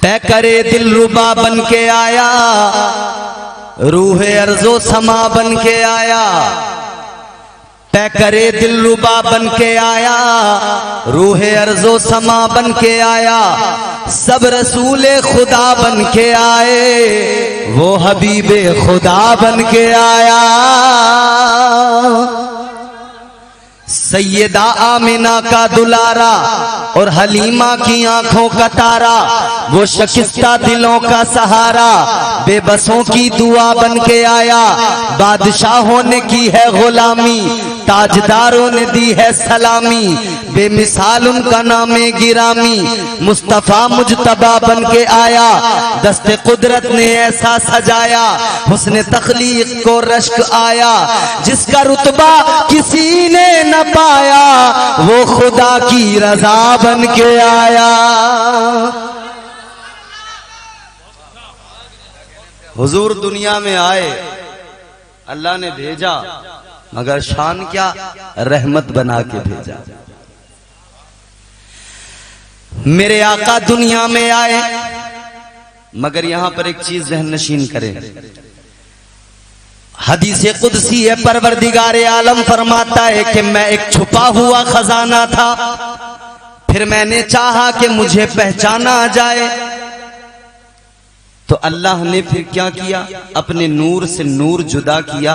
तय करे दिल रुबा बन के आया, रूह अर्जो समा बन के आया। तय करे दिल रुबा बन के आया, रूह अर्जो समा बन के आया। सब रसूले खुदा बन के आए, वो हबीबे खुदा बन के आया। सैयदा आमिना का दुलारा और हलीमा की आंखों का तारा, वो शकिस्ता दिलों का सहारा, बेबसों की दुआ बन के आया। बादशाहों ने की है गुलामी, ताजदारों ने दी है सलामी, बेमिसाल उनका नामे गिरामी। मुस्तफा मुजतबा बन के आया, दस्ते कुदरत ने ऐसा सजाया, हुस्न तख्लीक को रश्क आया। जिसका रुतबा किसी ने न पाया, वो खुदा की रजा बन के आया। हुजूर दुनिया में आए, अल्लाह ने भेजा, मगर शान क्या, रहमत बना के भेजा। मेरे आका दुनिया में आए, मगर यहां पर एक चीज ज़हन नशीन करें। हदीस कुदसी है, परवरदिगार आलम फरमाता है कि मैं एक छुपा हुआ खजाना था, फिर मैंने चाहा कि मुझे पहचाना जाए, तो अल्लाह ने फिर क्या किया, अपने नूर से नूर जुदा किया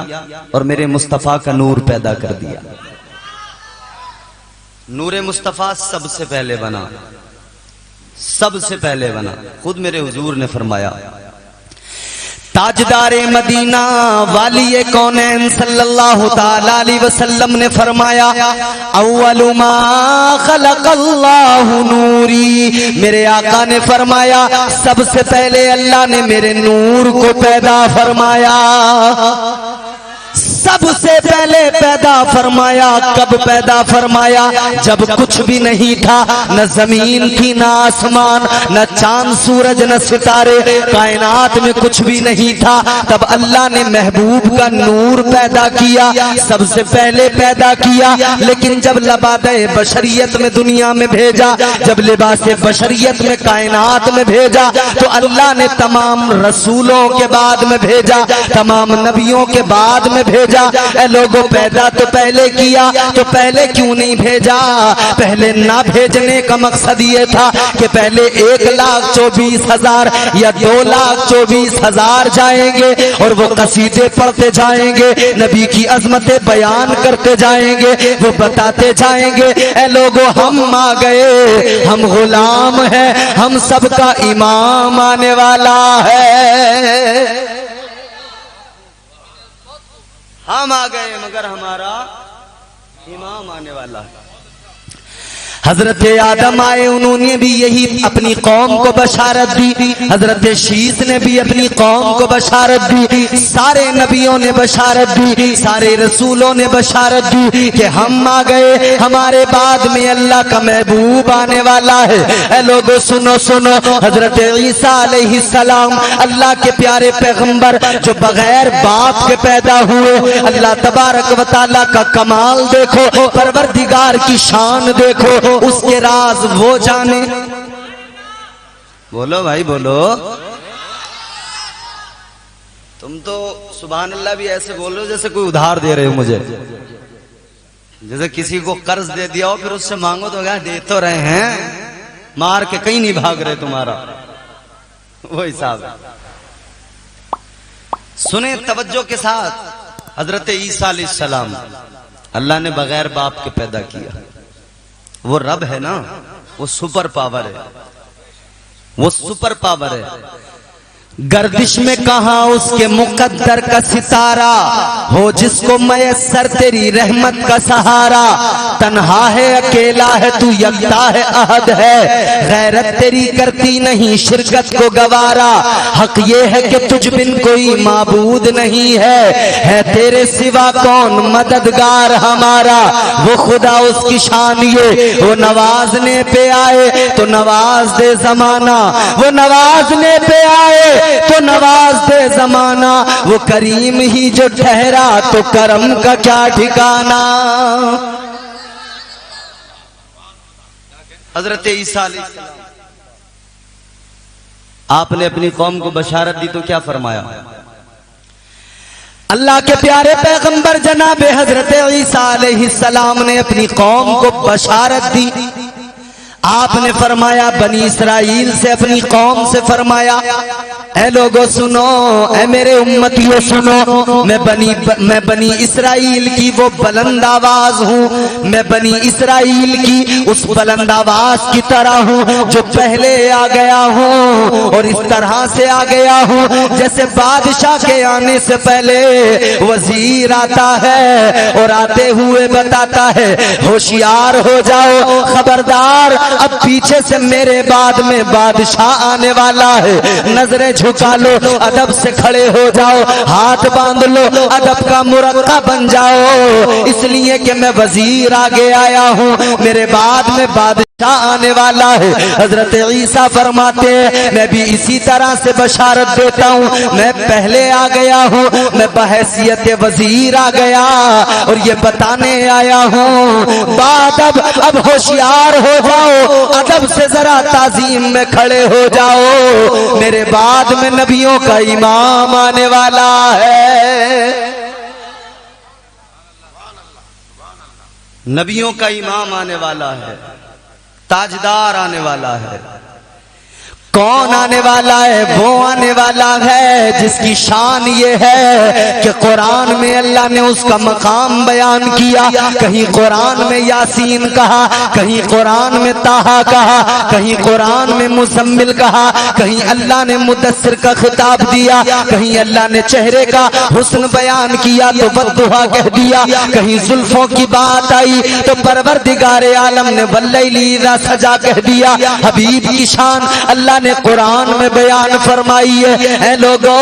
और मेरे मुस्तफा का नूर पैदा कर दिया। नूरे मुस्तफा सबसे पहले बना, सबसे पहले बना। खुद मेरे हुजूर ने फरमाया, ताजदारे मदीना वाली कौनैन सल्लल्लाहु ताला अलैहि वसल्लम ने फरमाया, अव्वलु मा खलक़ल्लाहु नूरी। मेरे आका ने फरमाया, सबसे पहले अल्लाह ने मेरे नूर को पैदा फरमाया। सबसे पहले पैदा फरमाया। कब पैदा फरमाया? जब कुछ भी नहीं था, न जमीन थी, न आसमान, न चांद सूरज, न सितारे, कायनात में कुछ भी नहीं था। तब अल्लाह ने महबूब का नूर पैदा किया, सबसे पहले पैदा किया। लेकिन जब लबादे बशरियत में दुनिया में भेजा, जब लिबासे बशरियत में कायनात में भेजा, तो अल्लाह ने तमाम रसूलों के बाद में भेजा, तमाम नबियों के बाद में भेजा। ए लोगों, पैदा तो पहले किया, तो पहले क्यों नहीं भेजा? पहले ना भेजने का मकसद ये था कि पहले 1,24,000 या 2,24,000 जाएंगे और वो कसीदे पढ़ते जाएंगे, नबी की अजमतें बयान करते जाएंगे, वो बताते जाएंगे, ए लोगों हम आ गए, हम गुलाम हैं, हम सबका इमाम आने वाला है। हम आ गए मगर हमारा इमाम आने वाला है। हजरत आदम आए, उन्होंने भी यही अपनी कौम को बशारत दी। हजरत शीस ने भी अपनी कौम को बशारत दी। सारे नबियों ने बशारत दी, सारे रसूलों ने बशारत दी कि हम आ गए, हमारे बाद में अल्लाह का महबूब आने वाला है। ऐ लोगों सुनो सुनो, हजरत ईसा अलैहिस्सलाम अल्लाह के प्यारे पैगंबर जो बगैर बाप के पैदा हुए, अल्लाह तबारक व तआला का कमाल देखो, परवरदिगार की शान देखो, उसके राज वो जाने। बोलो भाई बोलो। तुम तो सुभान अल्लाह भी ऐसे बोल रहे हो जैसे कोई उधार दे रहे हो मुझे, जैसे किसी को कर्ज दे दिया हो फिर उससे मांगो तो क्या दे तो रहे हैं, मार के कहीं नहीं भाग रहे, तुम्हारा वो हिसाब है। सुने तवज्जो के साथ, हजरत ईसा अलैहिस्सलाम अल्लाह ने बगैर बाप के पैदा किया। वो रब है ना, वो सुपर पावर है, वो सुपर पावर है। गर्दिश में कहा उसके मुकद्दर का सितारा, हो जिसको मयस्सर तेरी रहमत का सहारा। तन्हा है अकेला है तू, यकता है अहद है, गैरत तेरी करती नहीं शिरकत को गवारा। हक ये है कि तुझ बिन कोई माबूद नहीं है तेरे सिवा कौन मददगार हमारा। वो खुदा उसकी शान ये, वो नवाजने पे आए तो नवाज दे जमाना, वो नवाजने पे आए तो नवाज दे जमाना। वो करीम ही जो ठहरा तो करम का क्या ठिकाना। हजरत ईसा आपने अपनी कौम को बशारत दी तो क्या फरमाया? अल्लाह के प्यारे पैगंबर जनाब हजरत ईसा अलैहिस्सलाम ने अपनी कौम को बशारत दी। आपने फरमाया बनी इसराइल से, अपनी कौम से फरमाया, ऐ लोगों सुनो, ऐ मेरे उम्मतियों सुनो, मैं बनी इसराइल की वो बुलंद आवाज हूँ, मैं बनी इसराइल की उस बुलंद आवाज की तरह हूँ जो पहले आ गया हूँ, और इस तरह से आ गया हूँ जैसे बादशाह के आने से पहले वजीर आता है और आते हुए बताता है होशियार हो जाओ, खबरदार, अब पीछे से मेरे बाद में बादशाह आने वाला है, नजरें झुका लो, अदब से खड़े हो जाओ, हाथ बांध लो, अदब का मुरक्का बन जाओ, इसलिए कि मैं वजीर आगे आया हूँ, मेरे बाद में बादशाह आने वाला है। हजरत ईसा फरमाते हैं मैं भी इसी तरह से बशारत देता हूँ, मैं पहले आ गया हूँ, मैं बहैसियत वजीर आ गया और ये बताने आया हूँ बादब, अब होशियार हो जाओ, अदब से जरा ताजीम में खड़े हो जाओ, मेरे बाद में नबियों का इमाम आने वाला है, नबियों का इमाम आने वाला है, ताजदार आने वाला है। कौन आने वाला है? वो आने वाला है जिसकी शान ये है कि कुरान में अल्लाह ने उसका मकाम बयान किया, कहीं कुरान में यासीन कहा, कहीं कुरान में ताहा कहा, कहीं कुरान में मुज़म्मिल कहा, कहीं अल्लाह ने मुदस्सिर का खिताब दिया, कहीं अल्लाह ने चेहरे का हुस्न बयान किया तो बद्दुहा कह दिया, कहीं जुल्फों की बात आई तो परवरदिगारे आलम ने वल्लैली इज़ा सजा कह दिया। हबीब की शान अल्लाह ने कुरान में बयान फरमाई है। ऐ लोगों,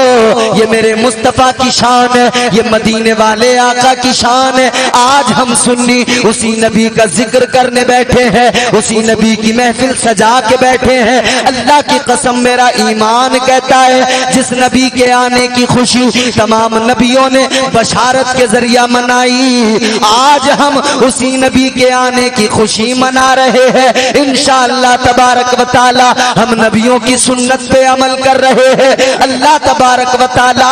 ये मेरे मुस्तफा की शान है, ये मदीने वाले आका की शान है। आज हम सुन्नी उसी नबी का जिक्र करने बैठे हैं, उसी नबी की महफिल सजा के बैठे हैं। अल्लाह की कसम मेरा ईमान कहता है जिस नबी के आने की खुशी तमाम नबियों ने बशारत के जरिया मनाई, आज हम उसी नबी के आने की खुशी मना रहे हैं। इंशाअल्लाह तबारक व तआला हम नबियों की सुन्नत पे अमल कर रहे हैं। अल्लाह तबारक व तआला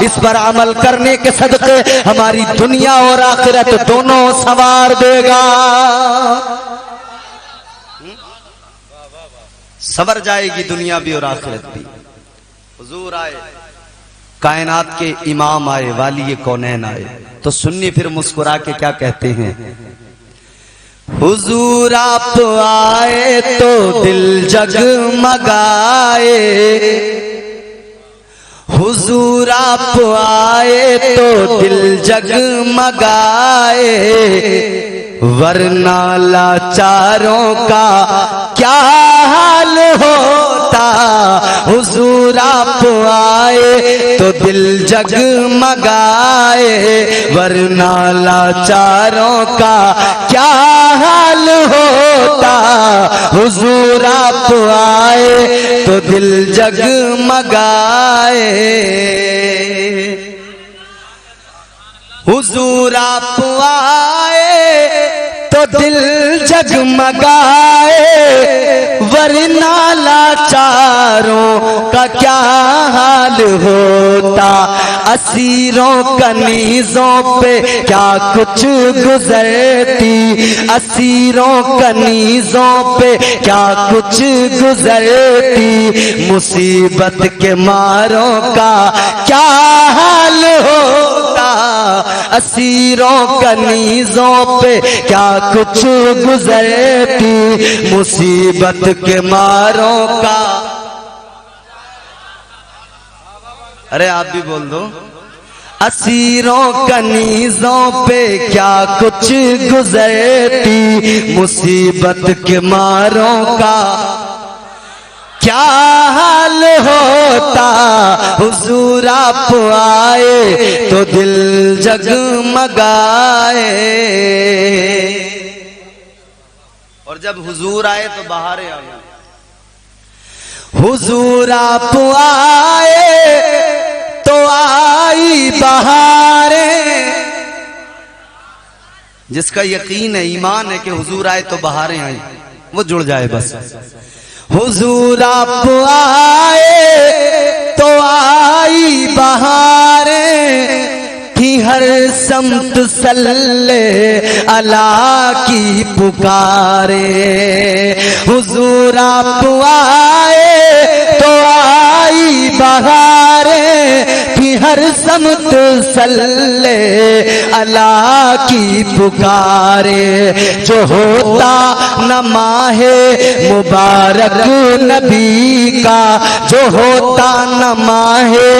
इस पर अमल करने के सदक़े हमारी दुनिया और आखिरत दोनों संवार देगा, संवर जाएगी दुनिया भी और आखिरत भी। हुजूर आए, कायनात के इमाम आए, वाली कौनैन आए, तो सुन्नी फिर मुस्कुरा के क्या कहते हैं? हुजूर आप आए तो दिल जगमगाए, हुजूर आप आए तो दिल जगमगाए, वरना लाचारों का क्या हाल होता। हुजूर आप आए तो दिल जगमगाए, वरना लाचारों का क्या हाल होता। हुजूर आप आए तो दिल जगमगाए, हुजूर आप आए तो दिल जगमगाए, वरना लाचारों का क्या हाल होता। असीरों कनीजों पे क्या कुछ गुजरती, असीरों कनीजों पे क्या कुछ गुजरती, मुसीबत के मारों का क्या हाल होता। असीरों कनीजों पे क्या कुछ गुजरती, मुसीबत के मारों का। अरे आप भी बोल दो। असीरों कनीजों पे क्या कुछ गुजरती, मुसीबत के मारों का क्या हाल होता। हुजूर आप आए तो दिल जगमगाए, और जब हुजूर आए तो बहारें आ गई। हुजूर आप आए तो आई बहारें, जिसका यकीन है, ईमान है कि हुजूर आए तो बहारें आई, वो जुड़ जाए बस। हुजूर आप आए समत सल्ले अला की पुकारे। हुजूर आप आए तो आई बहारे, कि हर समत सल्ले अला की पुकारे। जो होता न माहे मुबारक नबी का, जो होता न माहे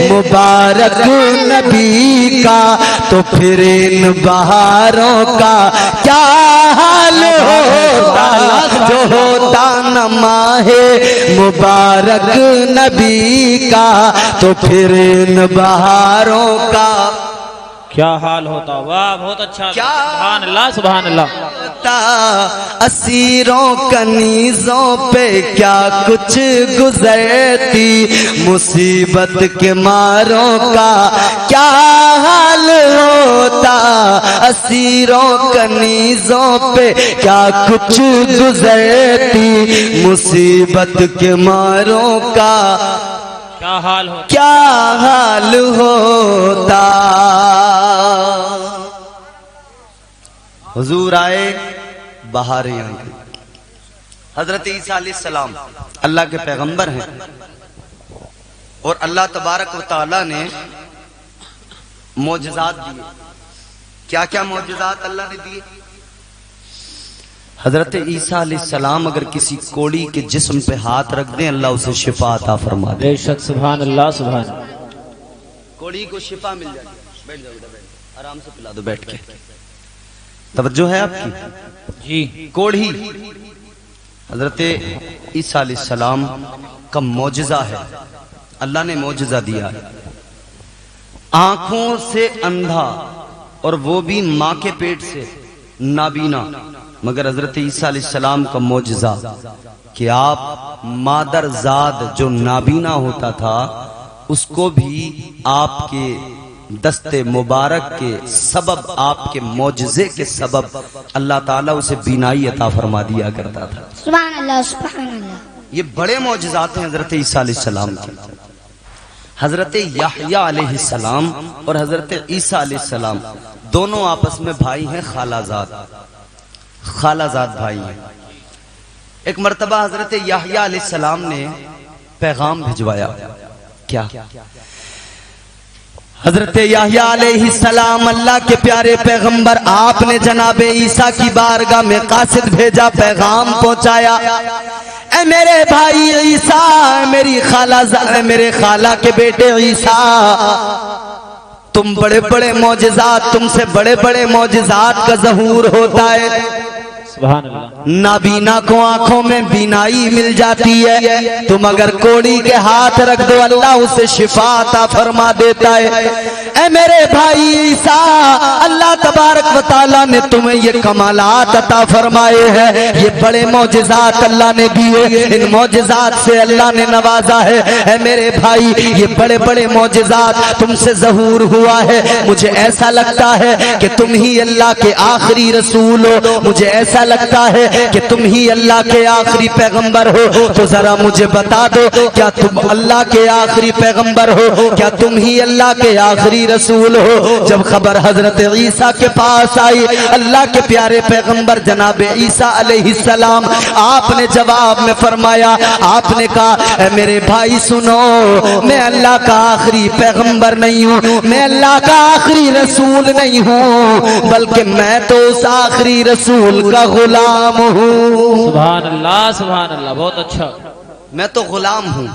मुबारक नबी का, तो फिर इन बहारों का क्या हाल होता। जो होता न माहे मुबारक नबी का, तो फिर इन बहारों का क्या हाल होता। वाह, बहुत अच्छा। क्या सुभान अल्लाह, सुभान अल्लाह। असीरों कनीजों पे क्या कुछ गुजरती, मुसीबत के मारों का क्या हाल होता। असीरों कनीजों पे क्या कुछ गुजरती, मुसीबत के मारों का क्या हाल होता। क्या हाल होता। हुजूर आए बहारे आए। हजरत ईसा अलैहिस्सलाम अल्लाह के पैगंबर हैं और अल्लाह तबारक व तआला ने मोजज़ात दिए। क्या क्या मोजज़ात अल्लाह ने दिए? हजरत ईसा अलैहिस्सलाम अगर किसी कोड़ी के जिस्म पे हाथ रख दें, अल्लाह उसे शिफा अता फरमा दे। बेशक, सुभान अल्लाह, सुभान। कोड़ी को शिफा मिल जाए। बैठ जाओ, बैठ, आराम से पिला दो बैठ के। तवज्जो है आपकी जी। कोड़ी हजरत ईसा अलैहिस्सलाम का मौजज़ा है। अल्लाह ने मौजज़ा दिया है। आंखों से अंधा, और वो भी माँ के पेट से नाबीना। मगर हजरत ईसा अलैहिस्सलाम का मौजज़ा कि आप मादरजाद जो नाबीना होता था, उसको भी आपके दस्ते मुबारक के सबब, आपके मौजज़े के सबब अल्लाह ताला उसे बीनाई अता फरमा दिया करता था। सुभान अल्लाह, सुभान अल्लाह। ये बड़े मौजज़ात हैं हजरत ईसा अलैहिस्सलाम के। हजरत याहया अलैहिस्सलाम और हजरत ईसा अलैहिस्सलाम दोनों आपस में भाई हैं, खालाजाद भाई हैं। एक मर्तबा हजरत याहया अलैहिस्सलाम ने पैगाम भिजवाया। क्या? हजरत याहया अलैहिस्सलाम अल्लाह के प्यारे पैगंबर, आपने जनाबे ईसा की बारगाह में कासिद भेजा, पैगाम पहुंचाया। ए मेरे भाई ईसा, मेरी मेरे खाला के बेटे ईसा, तुम बड़े बड़े मौजज़ात, तुमसे बड़े बड़े मौजज़ात का ज़हूर होता है। सुभान अल्लाह। नाबीना को आंखों में बीनाई मिल जाती है। तुम अगर कोड़ी के हाथ रख दो, अल्लाह उसे शिफा अता फरमा देता है। ए मेरे भाई ईसा, अल्लाह तबारक व तआला ने तुम्हें ये कमालात अता फरमाए हैं। ये बड़े मौजज़ात अल्लाह ने दिए, इन मौजज़ात से अल्लाह ने नवाजा है। ए मेरे भाई, ये बड़े बड़े मौजज़ात तुमसे ज़हूर हुआ है। मुझे ऐसा लगता है कि तुम ही अल्लाह के आखिरी रसूल हो। मुझे ऐसा लगता है कि तुम ही अल्लाह के आखिरी पैगंबर हो। तो जरा मुझे बता दो, क्या तुम अल्लाह के आखिरी पैगंबर हो? क्या तुम ही अल्लाह के आखिरी रसूल हो? जब खबर हजरत ईसा के पास आई, अल्लाह के प्यारे पैगंबर जनाब ईसा अलैहिस्सलाम, आपने जवाब में फरमाया, आपने कहा मेरे भाई सुनो, मैं अल्लाह का आखिरी पैगंबर नहीं हूँ, मैं अल्लाह का आखिरी रसूल नहीं हूँ, बल्कि मैं तो उस आखिरी रसूल का गुलाम हूँ। सुभान अल्लाह, सुभान अल्लाह, बहुत अच्छा। मैं तो गुलाम हूँ।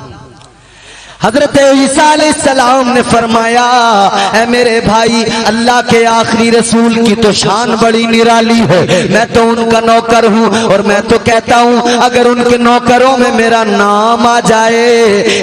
हजरत ईसा अलैहिस्सलाम ने फरमाया, ऐ मेरे भाई, अल्लाह के आखिरी रसूल की तो शान बड़ी निराली है। मैं तो उनका नौकर हूँ, और मैं तो कहता हूँ अगर उनके नौकरों में मेरा नाम आ जाए,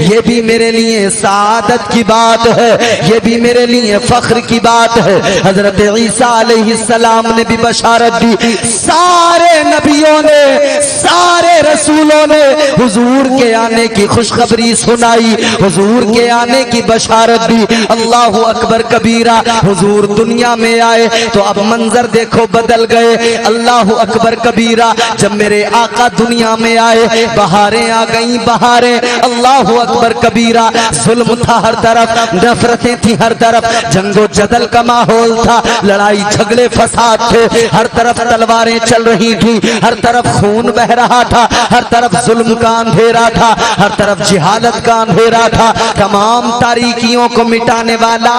ये भी मेरे लिए सादत की बात है, ये भी मेरे लिए फख्र की बात है। हजरत ईसा अलैहिस्सलाम ने भी बशारत दी। सारे नबियों ने, सारे रसूलों ने हुजूर के आने की खुशखबरी सुनाई। हुजूर के आने की बशारत दी। अल्लाह अकबर कबीरा। हुजूर दुनिया में आए तो अब मंजर देखो बदल गए। अल्लाह अकबर कबीरा। जब मेरे आका दुनिया में आए बहारें आ गई बहारें। अल्लाह अकबर कबीरा। जुल्म था हर तरफ, नफरतें थी हर तरफ, जंगो जदल का माहौल था, लड़ाई झगड़े फसाद थे, हर तरफ तलवारें चल रही थी, हर तरफ खून बह रहा था, हर तरफ जुल्म का अंधेरा था, हर तरफ जिहालत का अंधेरा था। तमाम तारीकियों को मिटाने वाला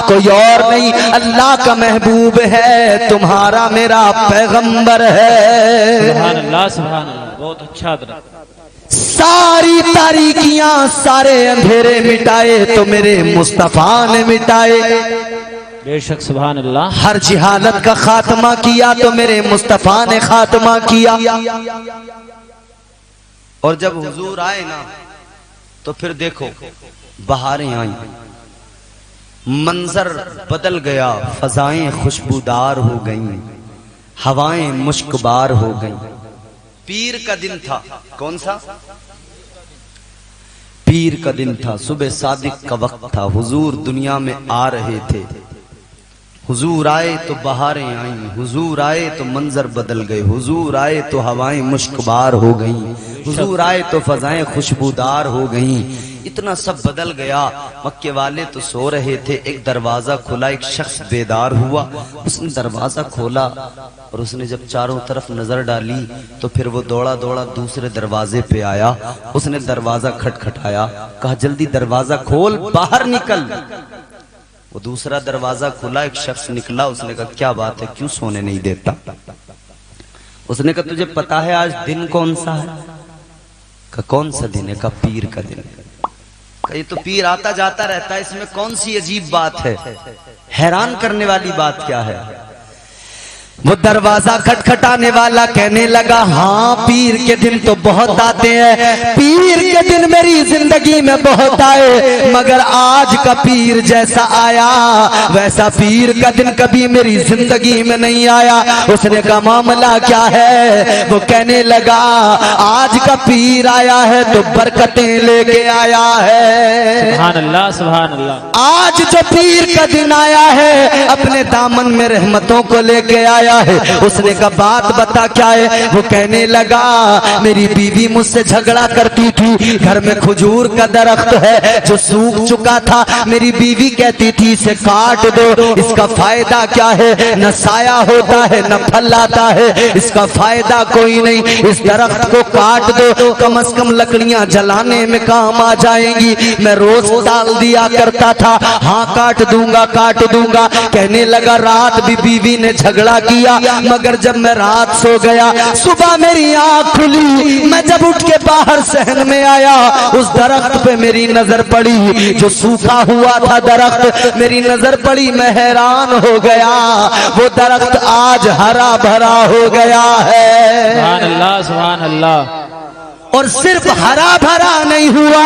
कोई और नहीं, अल्लाह का महबूब है, तुम्हारा मेरा पैगंबर है। सुभान अल्लाह, सुभान अल्लाह, बहुत अच्छा दरख्त। सारी तारीकियां सारे अंधेरे मिटाए तो मेरे मुस्तफा ने मिटाए। बेशक सुभान अल्लाह। हर जिहालत का खात्मा किया तो मेरे मुस्तफा ने खात्मा किया। और जब हुजूर आए ना तो फिर देखो बहारें आई, मंजर बदल गया, फजाएं खुशबूदार हो गईं, हवाएं मुश्कबार हो गईं। पीर का दिन था। कौन सा? पीर का दिन था। सुबह सादिक का वक्त था। हुजूर दुनिया में आ रहे थे। हुजूर आए तो बहारें आईं, हुजूर आए तो मंजर बदल गए, हुजूर आए तो हवाएं मुश्कबार हो गईं, हुजूर आए तो फजाएं खुशबूदार हो गईं। इतना सब बदल गया। मक्के वाले तो सो रहे थे, एक दरवाजा खुला, एक शख्स बेदार हुआ, उसने दरवाजा खोला और उसने जब चारों तरफ नजर डाली तो फिर वो दौड़ा दौड़ा दूसरे दरवाजे पे आया। उसने दरवाजा खटखटाया, कहा जल्दी दरवाजा खोल, बाहर निकल। वो दूसरा दरवाजा खुला, एक शख्स निकला, उसने कहा क्या बात है, क्यों सोने नहीं देता? उसने कहा तुझे पता है आज दिन कौन सा है? कहा कौन सा दिन है? कहा पीर का दिन है। कहा ये तो पीर आता जाता रहता है, इसमें कौन सी अजीब बात है? हैरान करने वाली बात क्या है? वो दरवाजा खटखटाने वाला कहने लगा हाँ पीर के दिन तो बहुत आते हैं, पीर के दिन मेरी जिंदगी में बहुत आए, मगर आज का पीर जैसा आया वैसा पीर का दिन कभी मेरी जिंदगी में नहीं आया। उसने कहा मामला क्या है? वो कहने लगा आज का पीर आया है तो बरकतें लेके आया है। सुभान अल्लाह, सुभान अल्लाह। आज जो पीर का दिन आया है अपने दामन में रहमतों को लेके आया है। उसने कहा बात बता क्या है? वो कहने लगा मेरी बीवी मुझसे झगड़ा करती थी, घर में खजूर का दरख्त है जो सूख चुका था, मेरी बीवी कहती थी इसे काट दो, इसका फायदा क्या है? न साया होता है न फल आता है, इसका फायदा कोई नहीं, इस दरख्त को काट दो, कम से कम लकड़ियां जलाने में काम आ जाएंगी। मैं रोज टाल दिया करता था, हाँ काट दूंगा काट दूंगा। कहने लगा रात भी बीवी ने झगड़ा किया, मगर जब मैं रात सो गया सुबह मेरी आंख खुली, मैं जब उठ के बाहर सहन में आया उस दरख्त पे मेरी नजर पड़ी, जो सूखा हुआ था दरख्त, मेरी नजर पड़ी, मैं हैरान हो गया, वो दरख्त आज हरा भरा हो गया है। सुभान अल्लाह, सुभान अल्लाह। और सिर्फ हरा भरा नहीं हुआ,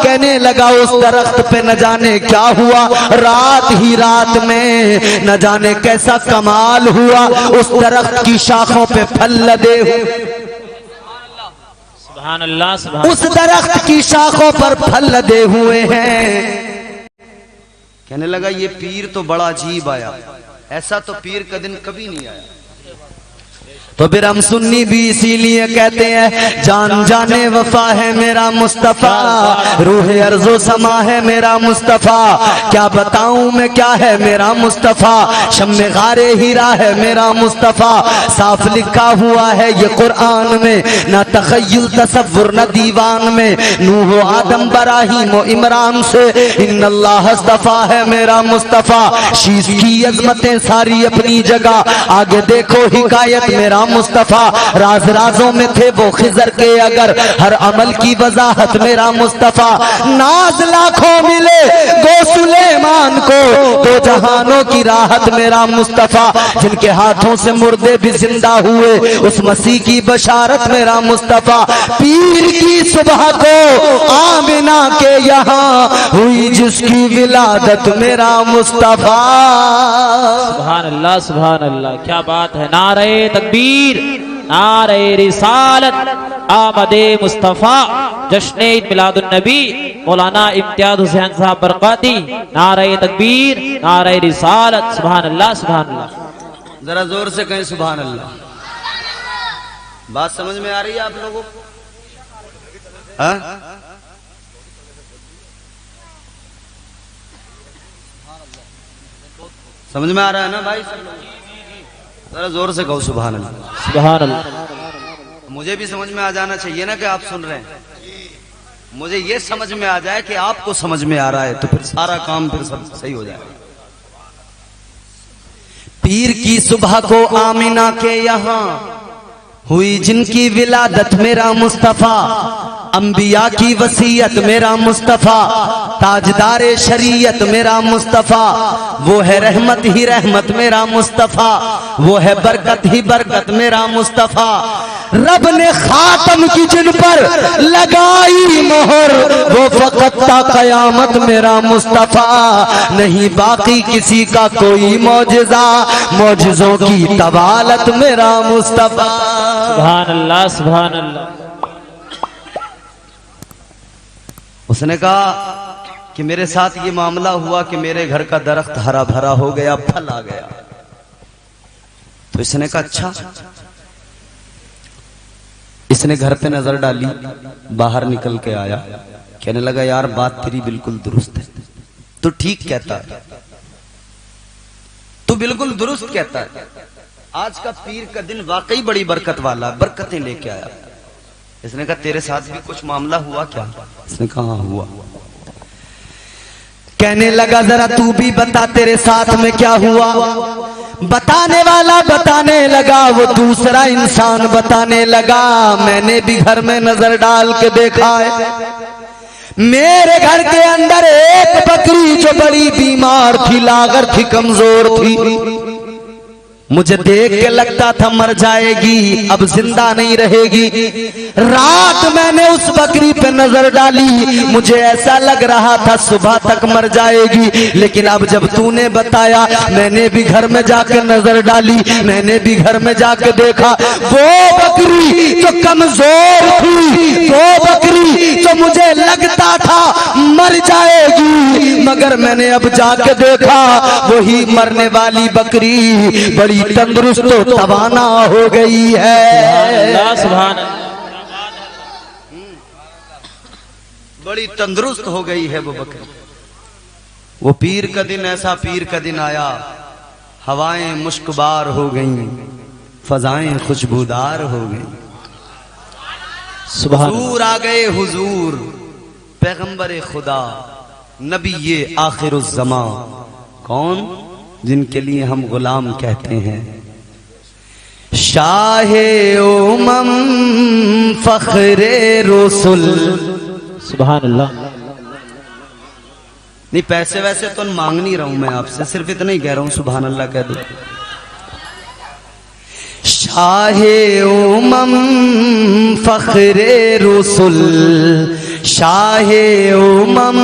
कहने लगा उस दरख्त पे न जाने क्या हुआ, रात ही रात में न जाने कैसा कमाल हुआ, उस दरख्त की शाखों पे फल लदे हुए, सुभान अल्लाह, सुभान। उस दरख्त की शाखों पर फल लदे हुए हैं। कहने लगा ये पीर तो बड़ा अजीब आया, ऐसा तो पीर का दिन कभी नहीं आया। तो फिर हम सुन्नी भी इसीलिए कहते हैं जान जाने वफा है मेरा मुस्तफा, रूह अर्जो समा है मेरा मुस्तफा, क्या बताऊं मैं क्या है मेरा मुस्तफा, शम्मे गारे हीरा है मेरा मुस्तफा, साफ लिखा हुआ है ये कुरान में, ना तखय्युल तसव्वुर न दीवान में, नूह आदम बराहीम व इमरान से इन्नल्लाह अस्तफा है मेरा मुस्तफा। शीश की अजमतें सारी अपनी जगह, आगे देखो हिकायत मेरा मुस्तफा, राज राजों में थे वो खिजर के अगर, हर अमल की वजाहत मेरा मुस्तफा, नाज लाखों मिले गो सुलेमान को, दो जहानों की राहत मेरा मुस्तफा, जिनके हाथों से मुर्दे भी जिंदा हुए उस मसीह की बशारत मेरा मुस्तफा, पीर की सुबह को आमिना के यहाँ हुई जिसकी विलादत मेरा मुस्तफा। सुभान अल्लाह, सुभान अल्लाह। क्या बात है। नारे तकबीर, नारे रिसालत, आमदे मुस्तफा, जश्न मिलादुन नबी, मौलाना इम्तियाज हुसैन साहब बरकाती। नारे तकबीर, नारे रिसालत, सुभान अल्लाह सुभान अल्लाह। जरा जोर से कहें सुभान अल्लाह। बात समझ में आ रही है आप लोगों को? हाँ? समझ में आ रहा है ना भाई? जरा जोर से कहो सुभान अल्लाह। सुभान अल्लाह। मुझे भी समझ में आ जाना चाहिए ना कि आप सुन रहे हैं। मुझे ये समझ में आ जाए कि आपको समझ में आ रहा है, तो फिर सारा काम फिर सब सही हो जाएगा। पीर की सुबह को आमिना के यहाँ हुई जिनकी विलादत मेरा मुस्तफा, अंबिया की वसीयत मेरा मुस्तफा, ताजदारे शरीयत मेरा मुस्तफा, वो है रहमत ही रहमत मेरा मुस्तफा, वो है बरकत ही बरकत मेरा मुस्तफा। रब ने खातम की जिन पर लगाई मोहर, वो फकत ता कयामत मेरा मुस्तफा, नहीं बाकी किसी का कोई मौजिजा, मौजिजों की तवालत मेरा मुस्तफा। सुभान अल्लाह सुभान अल्लाह। उसने कहा कि मेरे साथ ये मामला हुआ कि मेरे घर का दरख्त हरा भरा हो गया, फल आ गया। तो इसने कहा अच्छा। इसने घर पे नजर डाली, बाहर निकल के आया, कहने लगा यार बात तेरी बिल्कुल दुरुस्त है, तो ठीक कहता है, तू बिल्कुल दुरुस्त कहता है। आज का पीर का दिन वाकई बड़ी बरकत वाला, बरकतें लेके आया। इसने कहा तेरे साथ भी कुछ मामला हुआ क्या? इसने कहा हाँ हुआ। कहने लगा जरा तू भी बता तेरे साथ में क्या हुआ। बताने वाला बताने लगा, वो दूसरा इंसान बताने लगा, मैंने भी घर में नजर डाल के देखा है, मेरे घर के अंदर एक बकरी जो बड़ी बीमार थी, लागर थी, कमजोर थी, मुझे देख के लगता था मर जाएगी, अब जिंदा नहीं रहेगी। रात मैंने उस बकरी पे नजर डाली, मुझे ऐसा लग रहा था सुबह तक मर जाएगी, लेकिन अब जब तूने बताया मैंने भी घर में जाकर नजर डाली, मैंने भी घर में जाकर देखा, वो बकरी जो कमजोर थी, वो बकरी जो मुझे लगता था मर जाएगी, मगर मैंने अब जाके देखा वही मरने वाली बकरी बड़ी तंदुरुस्त तो तवाना हो गई है। सुभान बड़ी तंदुरुस्त हो गई है वो बकरी। वो पीर का दिन, ऐसा पीर का दिन आया, हवाएं मुश्कबार हो गईं, फजाएं खुशबूदार हो गईं। हुजूर आ गए, हुजूर पैगंबर खुदा, नबी ये आखिरुज़्ज़मा। कौन? जिनके लिए हम गुलाम कहते हैं। शाहे उमम फखरे रसूल। सुभान अल्लाह। नहीं पैसे वैसे तो मांग नहीं रहा हूं मैं आपसे, सिर्फ इतना ही कह रहा हूं सुभान अल्लाह कह दो। शाहे उमम फखरे रसूल, शाहे उमम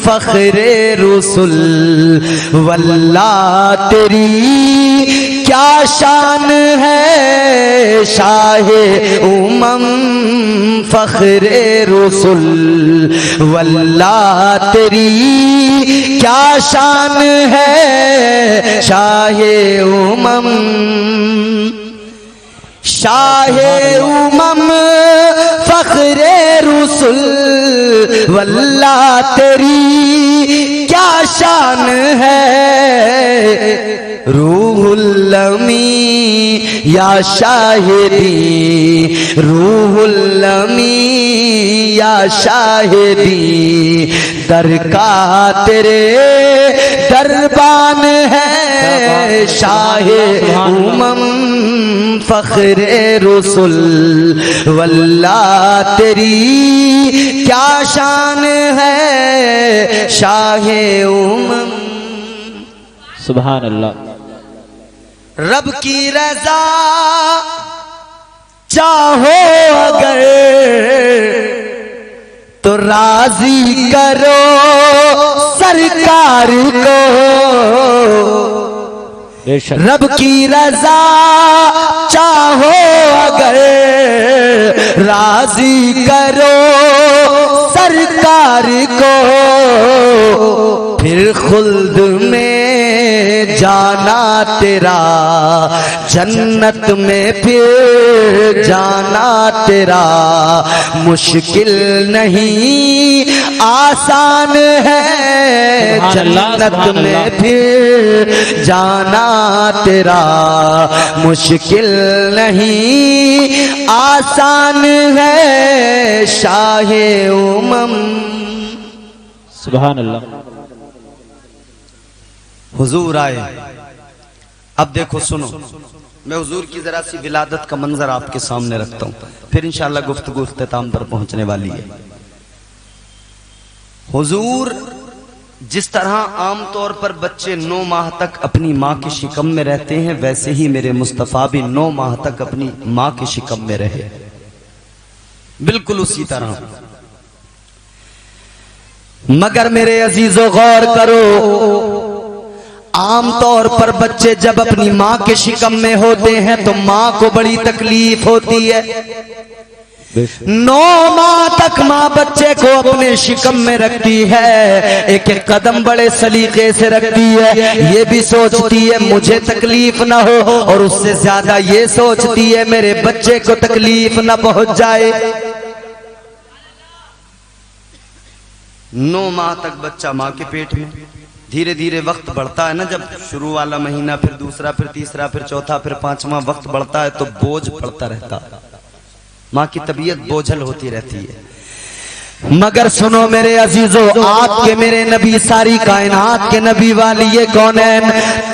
फखरे रसूल, वल्लाह तेरी क्या शान है, शाहे उमम फखरे रसूल, वल्लाह तेरी क्या शान है, शाहे उमम, शाहे उमम फखरे रसूल, वल्लाह तेरी क्या शान है, रूहुल अमी या शाहिदी, रूहुल अमी या शाहिदी, दरका तेरे दरबान है, शाहे उमम फखरे रसूल, वल्लाह तेरी क्या शान है, शाहे उमम। सुभान अल्लाह। रब की रज़ा चाहो अगर तो राजी करो सरकार को, रब की रज़ा चाहो अगर राजी करो सरकार को फिर खुल्द में जाना तेरा, जन्नत में फिर जाना तेरा मुश्किल नहीं आसान है, जन्नत में फिर जाना तेरा मुश्किल नहीं आसान है, शाहे उमम। सुभान अल्लाह। हुजूर आए। अब देखो सुनो, मैं हुजूर की जरा सी विलादत का मंजर आपके सामने रखता हूं, फिर इंशाअल्लाह गुफ्तगू इख्तिताम पर पहुंचने वाली है। हुजूर जिस तरह आमतौर पर बच्चे 9 माह तक अपनी माँ के शिकम में रहते हैं, वैसे ही मेरे मुस्तफ़ा भी 9 माह तक अपनी माँ के शिकम में रहे, बिल्कुल उसी तरह। मगर मेरे अजीजों गौर करो, आमतौर पर बच्चे जब अपनी माँ के शिकम में होते हैं तो माँ को बड़ी तकलीफ होती है। 9 माह तक माँ बच्चे को अपने शिकम में रखती है, एक एक कदम बड़े सलीके से रखती है, ये भी सोचती है मुझे तकलीफ ना हो, और उससे ज्यादा ये सोचती है मेरे बच्चे को तकलीफ ना पहुंच जाए। 9 माह तक बच्चा माँ के पेट में, धीरे धीरे वक्त बढ़ता है ना, जब शुरू वाला महीना, फिर दूसरा, फिर तीसरा, फिर चौथा, फिर 5वां वक्त बढ़ता है तो बोझ पड़ता रहता, माँ की तबीयत बोझल होती रहती है। मगर सुनो मेरे अजीजों, आपके मेरे नबी, सारी कायनात के नबी वाली ये कौनैन,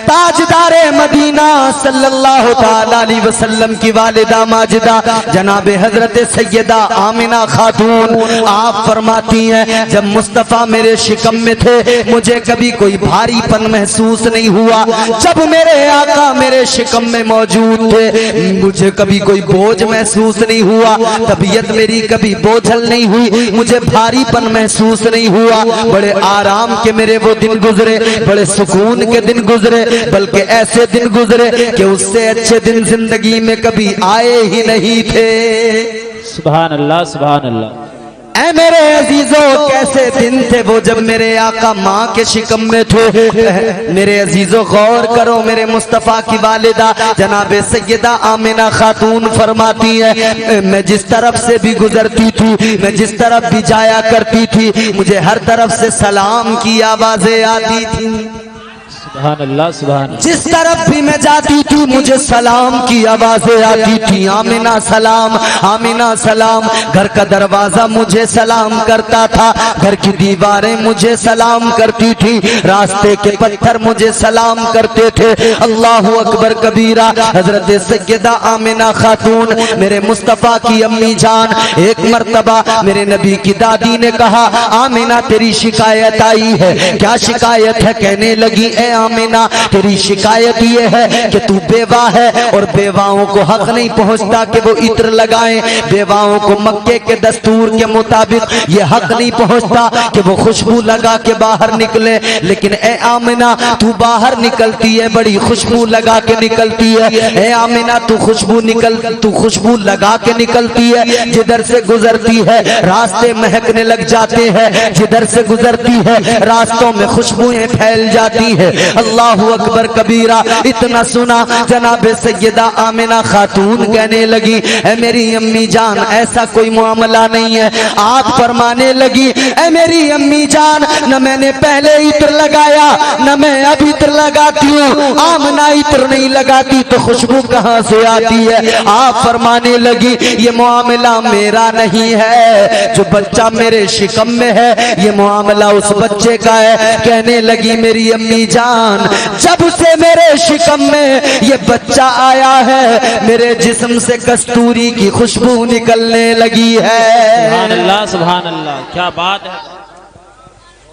ताजदारे मदीना सल्लल्लाहु ताला अलैहि वसल्लम की वालिदा माजिदा जनाब हजरत सैयदा आमिना खातून, आप फरमाती हैं जब मुस्तफ़ा मेरे शिकम में थे मुझे कभी कोई भारीपन महसूस नहीं हुआ, जब मेरे आका मेरे शिकम में मौजूद थे मुझे कभी कोई बोझ महसूस नहीं हुआ, तबीयत मेरी कभी बोझल नहीं हुई, मुझे भारीपन महसूस नहीं हुआ। बड़े आराम के मेरे वो दिन गुजरे, बड़े सुकून के दिन गुजरे, बल्कि ऐसे दिन गुजरे कि उससे अच्छे दिन जिंदगी में कभी आए ही नहीं थे। सुभान अल्लाह, सुभान अल्लाह। ऐ मेरे अजीजों, कैसे दिन थे वो जब मेरे आका माँ के शिकम में थे। मेरे अजीजों गौर करो, मेरे मुस्तफ़ा की वालिदा जनाब सैयदा आमिना खातून फरमाती है मैं जिस तरफ से भी गुजरती थी, मैं जिस तरफ भी जाया करती थी, मुझे हर तरफ से सलाम की आवाजें आती थी। सुभान अल्लाह, सुभान अल्लाह। जिस तरफ भी मैं जाती थी मुझे सलाम की आवाजें आती थी, आमिना सलाम, आमिना सलाम। घर का दरवाजा मुझे सलाम करता था, घर की दीवारें मुझे सलाम करती थी, रास्ते के पत्थर मुझे सलाम करते थे। अल्लाह अकबर कबीरा। हजरत सैयदा आमिना खातून मेरे मुस्तफ़ा की अम्मी जान, एक मर्तबा मेरे नबी की दादी ने कहा आमिना तेरी शिकायत आई है। क्या शिकायत है? कहने लगी ए आमिना तेरी शिकायत ये है कि तू बेवा है और बेवाओं को हक नहीं पहुंचता कि वो इत्र लगाएं, बेवाओं को मक्के के दस्तूर के मुताबिक ये हक नहीं पहुंचता कि वो खुशबू लगा के बाहर निकले। लेकिन ए आमिना तू बाहर निकलती है बड़ी खुशबू लगा के निकलती है। ए आमिना तू खुशबू लगा के निकलती है, जिधर से गुजरती है रास्ते महकने लग जाते हैं, जिधर से गुजरती है रास्तों में खुशबुएं फैल जाती है। अल्लाह अकबर कबीरा। इतना सुना जनाब सैयदा आमिना खातून कहने लगी ऐ मेरी अम्मी जान ऐसा कोई मामला नहीं है। आप फरमाने लगी ऐ मेरी अम्मी जान न मैंने पहले इत्र लगाया न मैं अब इत्र लगाती हूँ, आमिना इत्र नहीं लगाती तो खुशबू कहाँ से आती है। आप फरमाने लगी ये मामला मेरा नहीं है, जो बच्चा मेरे शिकम में है ये मामला उस बच्चे का है। कहने लगी मेरी अम्मी जान जब से मेरे शिकम में ये बच्चा आया है मेरे जिस्म से कस्तूरी की खुशबू निकलने लगी है। सुभान अल्लाह, सुभान अल्लाह, क्या बात है।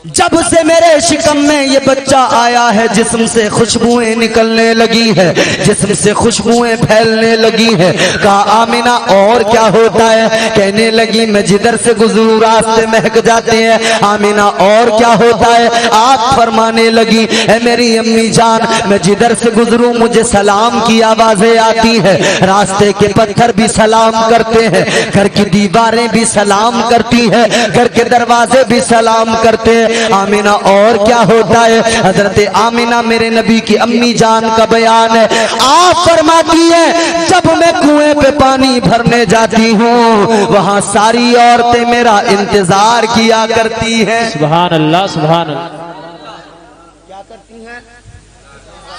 जब से मेरे शिकम में ये बच्चा आया है जिस्म से खुशबुएं निकलने लगी है, जिस्म से खुशबुएं फैलने लगी है। कहा आमिना और क्या होता है? कहने लगी मैं जिधर से गुजरूं रास्ते महक जाते हैं। आमिना और क्या होता है? आप फरमाने लगी है मेरी अम्मी जान, मैं जिधर से गुजरूं मुझे सलाम की आवाजें आती है, रास्ते के पत्थर भी सलाम करते हैं, घर की दीवारें भी सलाम करती है, घर के दरवाजे भी सलाम करते हैं। आमिना और क्या होता है? हजरत आमिना मेरे नबी की अम्मी जान का बयान है। आप फरमाती है जब मैं कुएं पे पानी भरने जाती हूँ वहां सारी औरतें मेरा इंतजार किया करती हैं। सुभान अल्लाह सुभान अल्लाह। क्या करती हैं?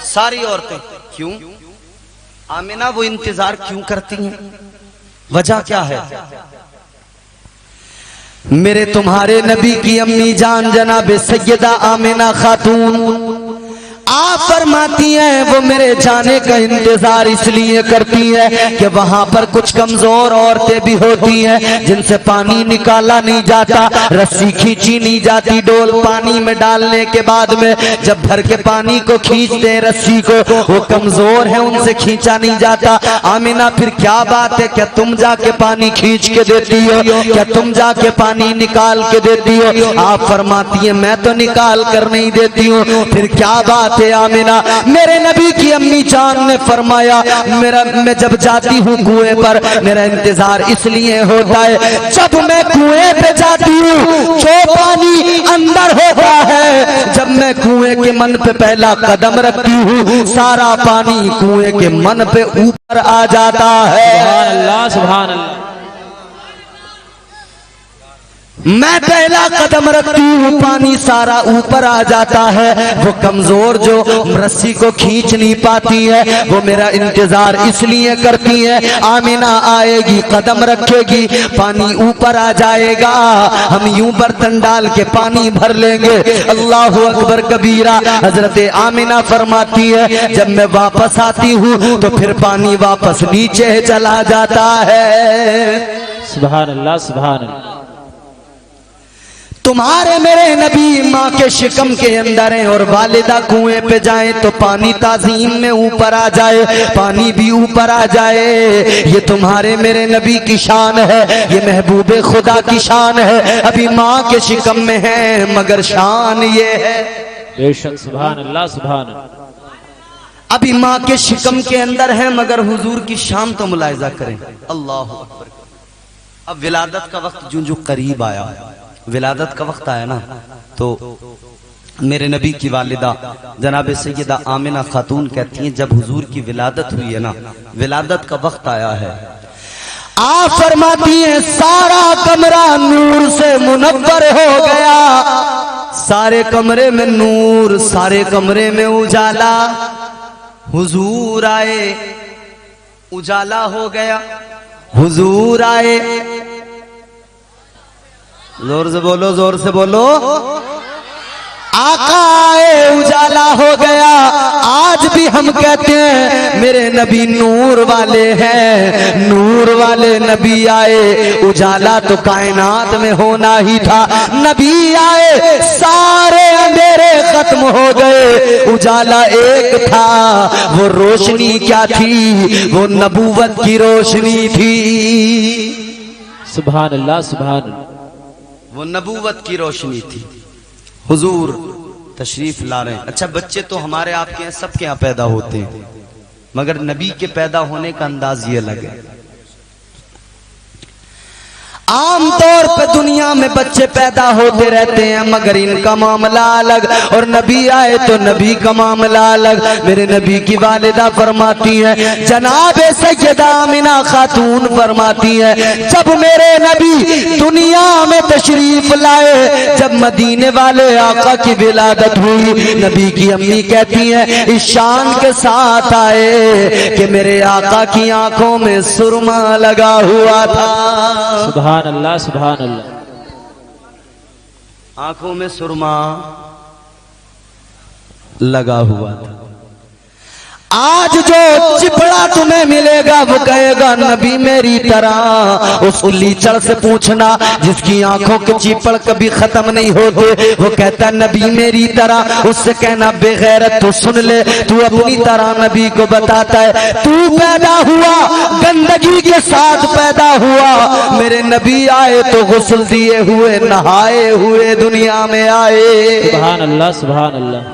सारी औरतें। क्यों आमिना वो इंतजार क्यों करती हैं? वजह क्या है? मेरे तुम्हारे नबी की अम्मी जान जनाब सैयदा आमिना खातून आप फरमाती हैं वो मेरे जाने का इंतजार इसलिए करती है कि वहां पर कुछ कमजोर औरतें भी होती हैं जिनसे पानी निकाला नहीं जाता, रस्सी खींची नहीं जाती, डोल पानी में डालने के बाद में जब भर के पानी को खींचते हैं रस्सी को, वो कमजोर है उनसे खींचा नहीं जाता। आमिना फिर क्या बात है? क्या तुम जाके पानी खींच के देती हो? क्या तुम जाके पानी निकाल के देती हो? आप फरमाती है मैं तो निकाल कर नहीं देती हूँ। फिर क्या बात है आमिना? मेरे नबी की अम्मी जान ने फरमाया मैं जब जाती हूँ कुएं पर मेरा इंतजार इसलिए होता है जब मैं कुएं पे जाती हूँ जो पानी अंदर होता है, जब मैं कुएं के मन पे पहला कदम रखती हूँ सारा पानी कुएं के मन पे ऊपर आ जाता है। सुभान अल्लाह सुभान अल्लाह। मैं पहला कदम रखती हूँ पानी सारा ऊपर आ जाता है। वो कमजोर जो रस्सी को खींच नहीं पाती है वो मेरा इंतजार इसलिए करती है आमिना आएगी कदम रखेगी पानी ऊपर आ जाएगा, हम यूं बर्तन डाल के पानी भर लेंगे। अल्लाह अकबर कबीरा। हजरत आमिना फरमाती है जब मैं वापस आती हूँ तो फिर पानी वापस नीचे चला जाता है। सुभान अल्लाह सुभान अल्लाह। तुम्हारे मेरे नबी माँ के शिकम के अंदर हैं और वालिदा कुएं पे जाए तो पानी ताजीम में ऊपर आ जाए, पानी भी ऊपर आ जाए। ये तुम्हारे मेरे नबी की शान है, ये महबूबे खुदा की शान है। अभी माँ के शिकम में है मगर शान ये है। बेशक सुभान अल्लाह सुभान अल्लाह। अभी माँ के शिकम के अंदर है मगर हुजूर की शान तो मुलाहिजा करें। अल्लाह अकबर। अब विलादत का वक्त जो जो करीब आया, विलादत का वक्त आया ना तो मेरे नबी की वालिदा जनाब सैयदा आमिना खातून कहती हैं जब हुजूर की विलादत हुई है ना, विलादत का वक्त आया है, आप फरमाती हैं सारा कमरा नूर से मुनव्वर हो गया, सारे कमरे में नूर, सारे कमरे में उजाला। हुजूर आए उजाला हो गया, हुजूर आए। जोर से बोलो, जोर से बोलो। आका आए उजाला हो गया। आज भी हम कहते हैं मेरे नबी नूर वाले हैं, नूर वाले नबी आए। उजाला तो कायनात में होना ही था, नबी आए सारे अंधेरे खत्म हो गए, उजाला एक था। वो रोशनी क्या थी? वो नबूवत की रोशनी थी। सुभान अल्लाह सुभान अल्लाह। वो नबूवत की रोशनी थी। हुजूर तशरीफ ला रहे हैं। अच्छा बच्चे तो हमारे आपके यहाँ सबके यहाँ पैदा होते हैं मगर नबी के पैदा होने का अंदाज ये अलग है। आम तौर पे दुनिया में बच्चे पैदा होते रहते हैं मगर इनका मामला अलग, और नबी आए तो नबी का मामला अलग। मेरे नबी की वालिदा फरमाती है जनाब सैयदा आमिना खातून फरमाती है जब मेरे नबी दुनिया में तशरीफ लाए, जब मदीने वाले आका की विलादत हुई, नबी की अम्मी कहती है इस शान के साथ आए कि मेरे आका की आंखों में सुरमा लगा हुआ था। सुभान अल्लाह सुभान अल्लाह। आंखों में सुरमा लगा हुआ था। आज जो चिपड़ा तुम्हें मिलेगा वो कहेगा नबी मेरी तरह। उस लीचड़ से पूछना जिसकी आंखों के चिपड़ कभी खत्म नहीं होते, वो कहता नबी मेरी तरह। उससे कहना बेगैरत तू सुन ले, तू अपनी तरह नबी को बताता है। तू पैदा हुआ गंदगी के साथ पैदा हुआ, मेरे नबी आए तो गुस्ल दिए हुए नहाए हुए दुनिया में आए। सुभान अल्लाह सुभान अल्लाह।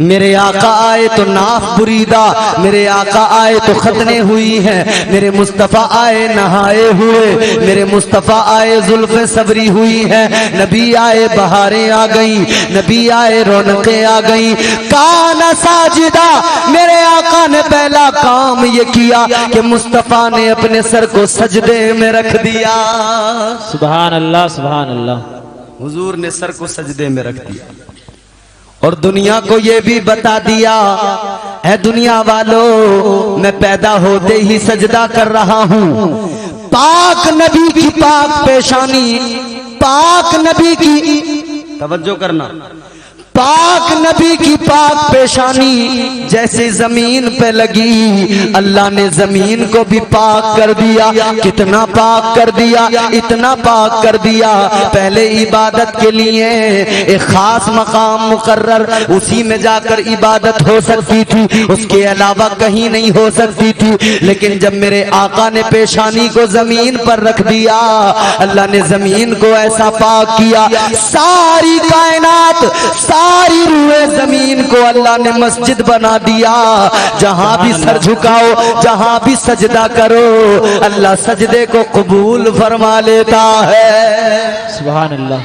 मेरे आका आए तो नाफ बुरीदा, मेरे आका आए तो खतने हुई हैं, मेरे मुस्तफा आए नहाए हुए, मेरे मुस्तफा आए जुल्फे सबरी हुई हैं, नबी आए बहारें आ गई, नबी आए रौनकें आ गई। काना साजिदा, मेरे आका ने पहला काम ये किया कि मुस्तफा ने अपने सर को सजदे में रख दिया। सुभान अल्लाह सुभान अल्लाह। हुजूर ने सर को सजदे में रख दिया और दुनिया को ये भी बता दिया, है दुनिया वालों मैं पैदा होते ही सजदा कर रहा हूँ। पाक नबी की पाक पेशानी, पाक नबी की, तवज्जो करना, पाक नबी की पाक पेशानी जैसे जमीन पे लगी, अल्लाह ने जमीन को भी पाक कर दिया। कितना पाक कर दिया, इतना पाक कर दिया। पहले इबादत के लिए एक खास मकाम मुकर्रर, उसी में जाकर इबादत हो सकती थी, उसके अलावा कहीं नहीं हो सकती थी। लेकिन जब मेरे आका ने पेशानी को जमीन पर रख दिया, अल्लाह ने जमीन को ऐसा पाक किया, सारी कायनात सारी रूए जमीन को अल्लाह ने मस्जिद बना दिया। जहां भी सर झुकाओ, जहां भी सजदा करो, अल्लाह सजदे को कबूल फरमा लेता है। सुभान अल्लाह।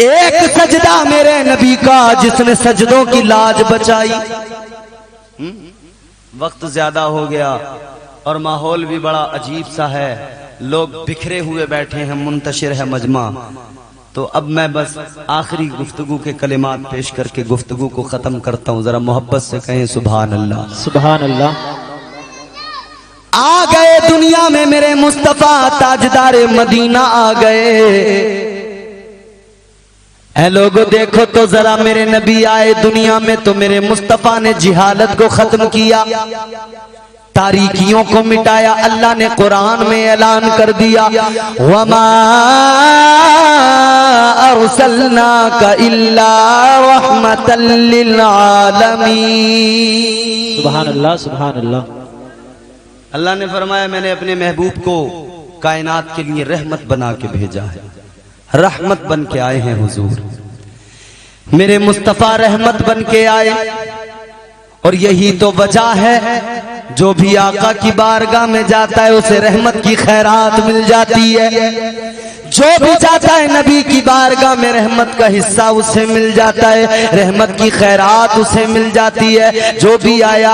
एक सजदा मेरे नबी का जिसने सजदों की लाज बचाई। वक्त ज्यादा हो गया और माहौल भी बड़ा अजीब सा है, लोग बिखरे हुए बैठे हैं, मुंतशिर है मजमा। तो अब मैं बस आखिरी गुफ्तगू के कलिमात पेश करके गुफ्तगू को खत्म करता हूँ। जरा मोहब्बत से कहें सुभान अल्लाह सुभान अल्लाह। आ गए दुनिया में मेरे मुस्तफा ताजदारे मदीना आ गए। ऐ लोगो देखो तो जरा, मेरे नबी आए दुनिया में तो मेरे मुस्तफा ने जिहालत को खत्म किया, तारीकियों को मिटाया। अल्लाह ने कुरान में ऐलान कर दिया, वमा अरसलनाका इल्ला रहमतल लिल आलमीन। सुभान अल्लाह सुभान अल्लाह। अल्लाह ने फरमाया मैंने अपने महबूब को कायनात के लिए रहमत बना के भेजा है, रहमत बन के आए हैं हुजूर। मेरे मुस्तफा रहमत बन के आए और यही तो वजह है जो भी आका की बारगाह में जाता है उसे रहमत की खैरात मिल जाती है। जो भी जाता है नबी की बारगाह में रहमत का हिस्सा उसे मिल जाता है, रहमत की खैरात उसे मिल जाती है। जो भी आया,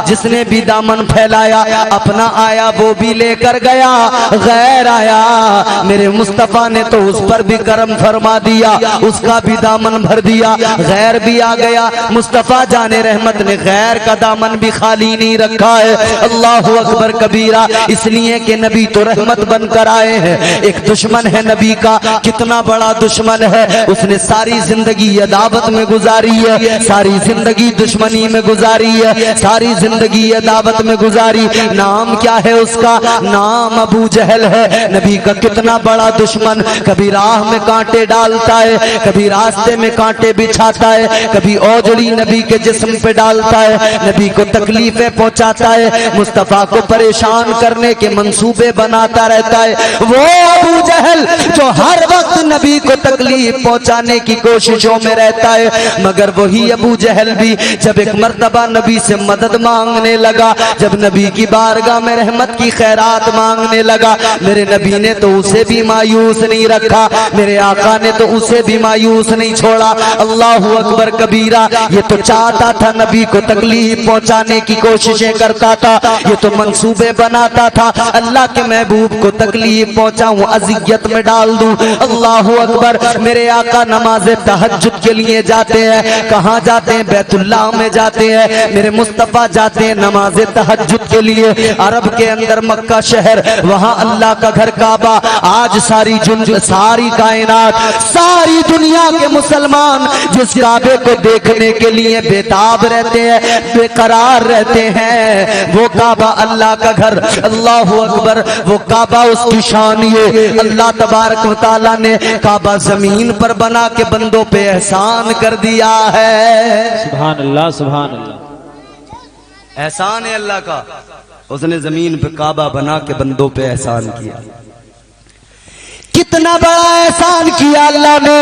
जिसने भी दामन फैलाया, अपना आया वो भी लेकर गया, गैर आया मेरे मुस्तफा ने तो उस पर भी करम फरमा दिया, उसका भी दामन भर दिया। गैर भी आ गया, मुस्तफा जाने रहमत ने गैर का दामन भी खाली नहीं रखा है। अल्लाह अकबर कबीरा। इसलिए कि नबी तो रहमत बनकर आए हैं। एक दुश्मन है नबी का, कितना बड़ा दुश्मन है, उसने सारी जिंदगी अदावत में गुजारी है, सारी जिंदगी दुश्मनी में गुजारी है, सारी जिंदगी अदावत में गुजारी। नाम क्या है उसका? नाम अबू जहल है। नबी का कितना बड़ा दुश्मन, कभी राह में कांटे डालता है, कभी रास्ते में कांटे बिछाता है, कभी औजड़ी नबी के जिस्म पे डालता है, नबी को तकलीफें पहुंचाता है, मुस्तफा को परेशान करने के मंसूबे बनाता रहता है। वो अबू जहल जो हर वक्त नबी को तकलीफ पहुंचाने की कोशिशों में रहता है। मगर वही अबू जहल भी जब एक मर्तबा नबी से मदद मांगने लगा, जब नबी की बारगाह में रहमत की खैरात मांगने लगा, मेरे नबी ने तो उसे भी मायूस नहीं रखा, मेरे आका ने तो उसे भी मायूस नहीं छोड़ा। अल्लाह अकबर कबीरा। ये तो चाहता था नबी को तकलीफ पहुंचाने की कोशिशें करता था, ये तो मंसूबे बनाता था अल्लाह के महबूब को तकलीफ पहुंचाऊं, अजियत में डाल दूं। अल्लाह अकबर। मेरे आका नमाज तहज्जुद के लिए जाते हैं। कहाँ जाते हैं? बैतुल्लाह में जाते हैं। मेरे मुस्तफा जाते हैं नमाज तहज्जुद के लिए अरब के अंदर मक्का शहर, वहाँ अल्लाह का घर काबा। आज सारी कायनात, सारी दुनिया के मुसलमान जिस काबे को देखने के लिए बेताब रहते हैं, बेकरार रहते हैं, वो काबा अल्लाह का घर। अल्लाह अकबर। वो काबा उसकी शान ये अल्लाह तबारक व तआला ने काबा जमीन पर बना के बंदों पे एहसान कर दिया है। सुभान अल्लाह, सुभान अल्लाह। एहसान है अल्लाह का, उसने जमीन पे काबा बना के बंदों पे एहसान किया। कितना बड़ा एहसान किया अल्लाह ने।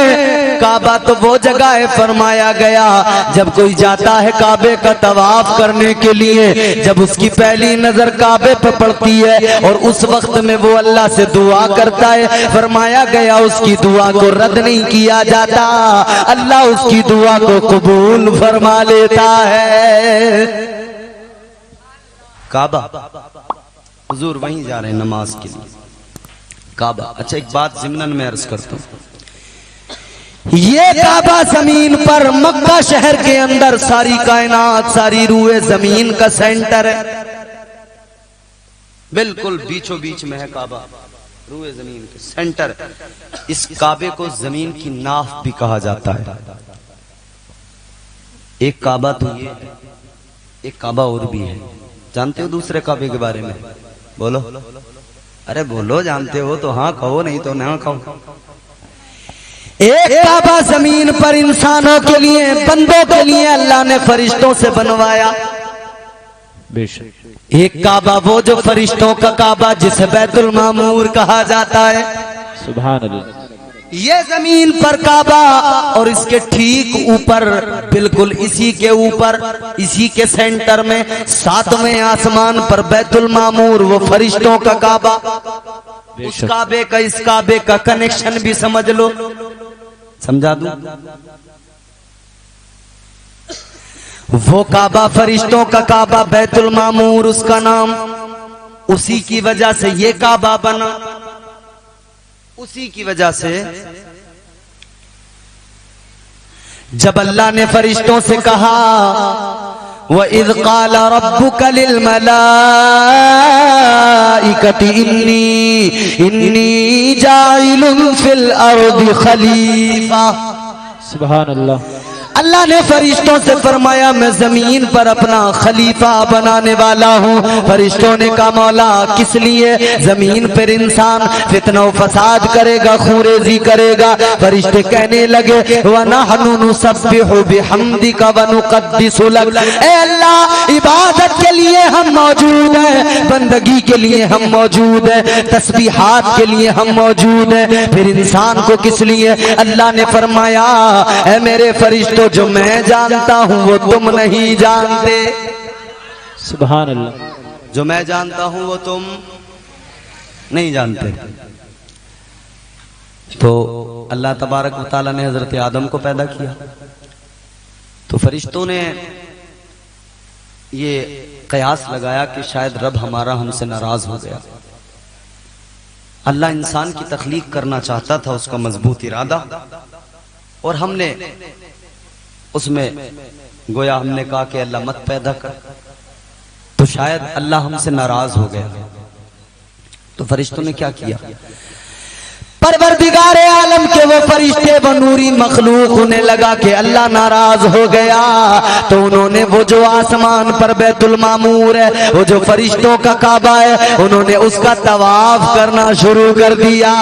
काबा तो वो जगह है, फरमाया गया जब कोई जाता है काबे का तवाफ करने के लिए, जब उसकी पहली नजर काबे पे पड़ती है और उस वक्त में वो अल्लाह से दुआ करता है, फरमाया गया उसकी दुआ को रद्द नहीं किया जाता, अल्लाह उसकी दुआ को कबूल फरमा लेता है। काबा, हुजूर वहीं जा रहे हैं नमाज के लिए, काबा। अच्छा, एक बात ज़िम्नन में अर्ज करता हूं, ये काबा जमीन पर मक्का शहर के अंदर सारी कायनात, सारी रूए जमीन का सेंटर है। बिल्कुल बीचों बीच में है काबा, रूए जमीन के सेंटर। इस काबे को जमीन की नाफ भी कहा जाता है। एक काबा तो ये है, एक काबा और भी है। जानते हो दूसरे काबे के बारे में? बोलो, अरे बोलो, जानते हो तो हाँ कहो, नहीं तो ना कहो। एक काबा जमीन पर इंसानों के लिए, बंदों के लिए अल्लाह ने फरिश्तों से बनवाया। बेशक। एक काबा वो जो फरिश्तों का काबा जिसे बैतुल मामूर कहा जाता है। सुभान अल्लाह। ये जमीन पर काबा और इसके ठीक ऊपर, बिल्कुल इसी के ऊपर, इसी के सेंटर में 7वें आसमान पर बैतुल मामूर, वो फरिश्तों का काबा। उस काबे का इस काबे का कनेक्शन भी समझ लो, समझा दूं? वो काबा फरिश्तों का काबा, बैतुल मामूर उसका नाम, उसी की वजह से ये काबा बना। उसी की वजह से जब अल्लाह ने फरिश्तों से कहा, व इज़ क़ाल रब्बुका लिल मलाइकति इन्नी जाइलुन फिल अर्दि खलीफा। सुभान अल्लाह। अल्लाह ने फरिश्तों से फरमाया मैं जमीन पर अपना खलीफा बनाने वाला हूँ। फरिश्तों ने कहा मौला किस लिए? जमीन पर इंसान फितना फसाद करेगा, खूरेजी करेगा। फरिश्ते कहने लगे व नहनु नुसब्बिहु बिहम्दिका व नुक़द्दिसु लक। ए अल्लाह, इबादत के लिए हम मौजूद हैं, बंदगी के लिए हम मौजूद हैं, तस्बीहात के लिए हम मौजूद हैं, फिर इंसान को किस लिए? अल्लाह ने फरमाया ए मेरे फरिश्तों, जो मैं जानता हूं वो तुम नहीं जानते। सुभान अल्लाह। जो मैं जानता हूं वो तुम नहीं जानते। तो अल्लाह तबारक व तआला ने हजरत आदम को पैदा किया, तो फरिश्तों ने ये कयास लगाया कि शायद रब हमारा हमसे नाराज हो गया। अल्लाह इंसान की तख्लीक करना चाहता था, उसका मजबूत इरादा, और हमने उसमें गोया हमने कहा कि अल्लाह मत पैदा कर, तो शायद अल्लाह हमसे नाराज हो गया। तो फरिश्तों ने क्या किया? परवरदिगारे आलम के वो फरिश्ते, वो नूरी मखलूक, उन्हें लगा कि अल्लाह नाराज हो गया, तो उन्होंने वो जो आसमान पर बैतुल मामूर है, वो जो फरिश्तों का काबा है, उन्होंने उसका तवाफ करना शुरू कर दिया।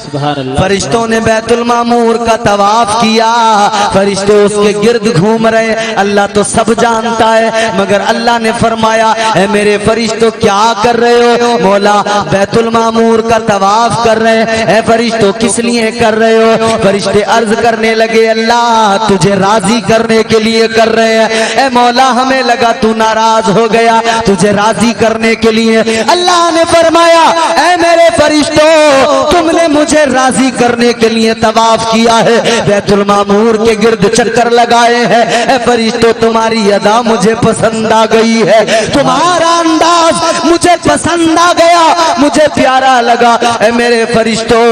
फरिश्तों ने बैतुल मामूर का तवाफ किया, फरिश्ते उसके गिर्द घूम रहे। अल्लाह तो सब जानता है, मगर अल्लाह ने फरमाया ऐ मेरे फरिश्तों क्या कर रहे हो? मौला बैतुल मामूर का तवाफ कर रहे हैं। ऐ फरिश्तों किस लिए कर रहे हो? फरिश्ते अर्ज करने लगे अल्लाह तुझे राजी करने के लिए कर रहे हैं। ऐ मौला हमें लगा तू नाराज हो गया, तुझे राजी करने के लिए। अल्लाह ने फरमाया ऐ मेरे फरिश्तों तुमने मुझे मुझे राजी करने के लिए तवाफ किया है, बैतुल मामूर के गिर्द चक्कर लगाए हैं। ए फरिश्तों, तुम्हारी अदा मुझे पसंद आ गई है, तुम्हारा अंदाज मुझे पसंद आ गया, मुझे प्यारा लगा। ए मेरे फरिश्तों,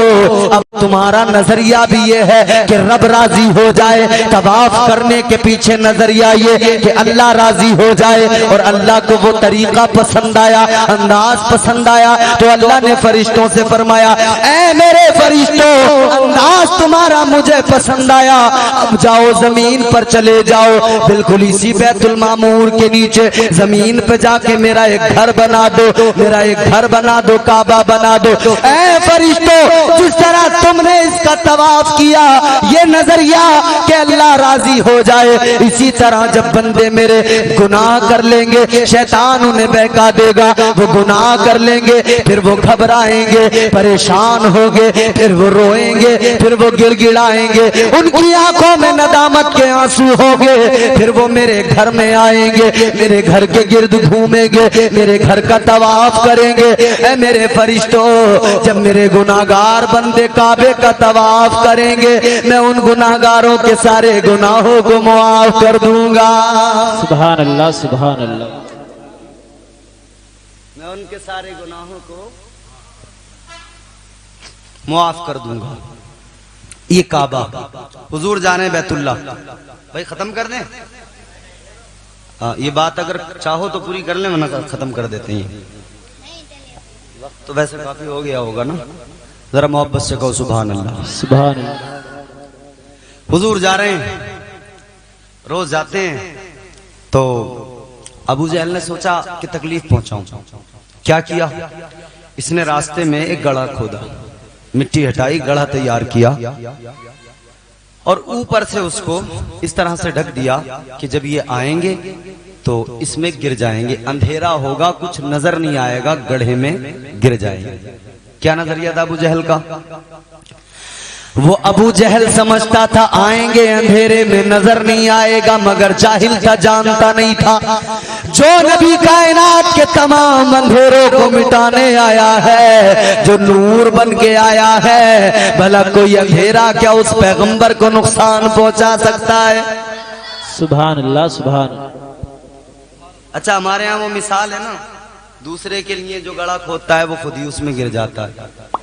अब तुम्हारा नजरिया भी ये है कि रब राजी हो जाए। तवाफ करने के पीछे नजरिया ये कि अल्लाह राजी हो जाए, और अल्लाह को वो तरीका पसंद आया, अंदाज पसंद आया, तो अल्लाह ने फरिश्तों से फरमाया, ऐ मेरे फरिश्तों, अंदाज तुम्हारा मुझे पसंद आया, अब जाओ जमीन पर चले जाओ, बिल्कुल इसी बैतुल मामूर के नीचे जमीन पे जाके मेरा एक घर बना दो, मेरा एक घर बना दो, काबा बना दो। ऐ फरिश्तों, जिस तरह तुमने इसका तवाफ किया, ये नजरिया कि अल्लाह राजी हो जाए, इसी तरह जब बंदे मेरे गुनाह कर लेंगे, शैतान उन्हें बहका देगा, वो गुनाह कर लेंगे, फिर वो घबराएंगे, परेशान होंगे, फिर वो रोएंगे, फिर वो गिड़गिड़ाएंगे, उनकी आंखों में नदामत के आंसू होंगे, फिर वो मेरे घर में आएंगे, मेरे घर के गिर्द घूमेंगे, मेरे घर का तवाफ करेंगे। ऐ मेरे फरिश्तों, जब मेरे गुनाहगार बंदे काबे का तवाफ करेंगे, मैं उन गुनाहगारों के सारे गुनाहों को मुआफ कर दूंगा। सुभान अल्लाह, सुभान अल्लाह। मैं उनके सारे गुनाहों को मुआफ कर दूंगा। ये काबा, हुजूर जाने बैतुल्ला, भाई खत्म कर दें। ये बात अगर चाहो तो पूरी कर लें, वरना खत्म कर देते हैं। वक्त तो वैसे काफी हो गया होगा ना, जरा मोहब्बत से कहो सुभान अल्लाह, सुभान अल्लाह। हुजूर जा रहे हैं, रोज जाते हैं, तो अबू जहल ने सोचा कि तकलीफ पहुंचाऊं। क्या किया इसने? रास्ते में एक गड्ढा खोदा, मिट्टी हटाई, गड्ढा तैयार किया, और ऊपर से उसको इस तरह से ढक दिया कि जब ये आएंगे तो इसमें गिर जाएंगे, अंधेरा होगा, कुछ नजर नहीं आएगा, गड्ढे में गिर जाएंगे। क्या नजरिया था अबू जहल का? वो अबू जहल समझता था आएंगे अंधेरे में, नजर नहीं आएगा, मगर जाहिल था, जानता नहीं था जो नबी कायनात के तमाम अंधेरों को मिटाने आया है, जो नूर बन के आया है, भला कोई अंधेरा क्या उस पैगंबर को नुकसान पहुंचा सकता है? सुभान अल्लाह, सुभान अल्लाह। अच्छा, हमारे यहाँ वो मिसाल है ना, दूसरे के लिए जो गड्ढा खोदता है वो खुद ही उसमें गिर जाता है।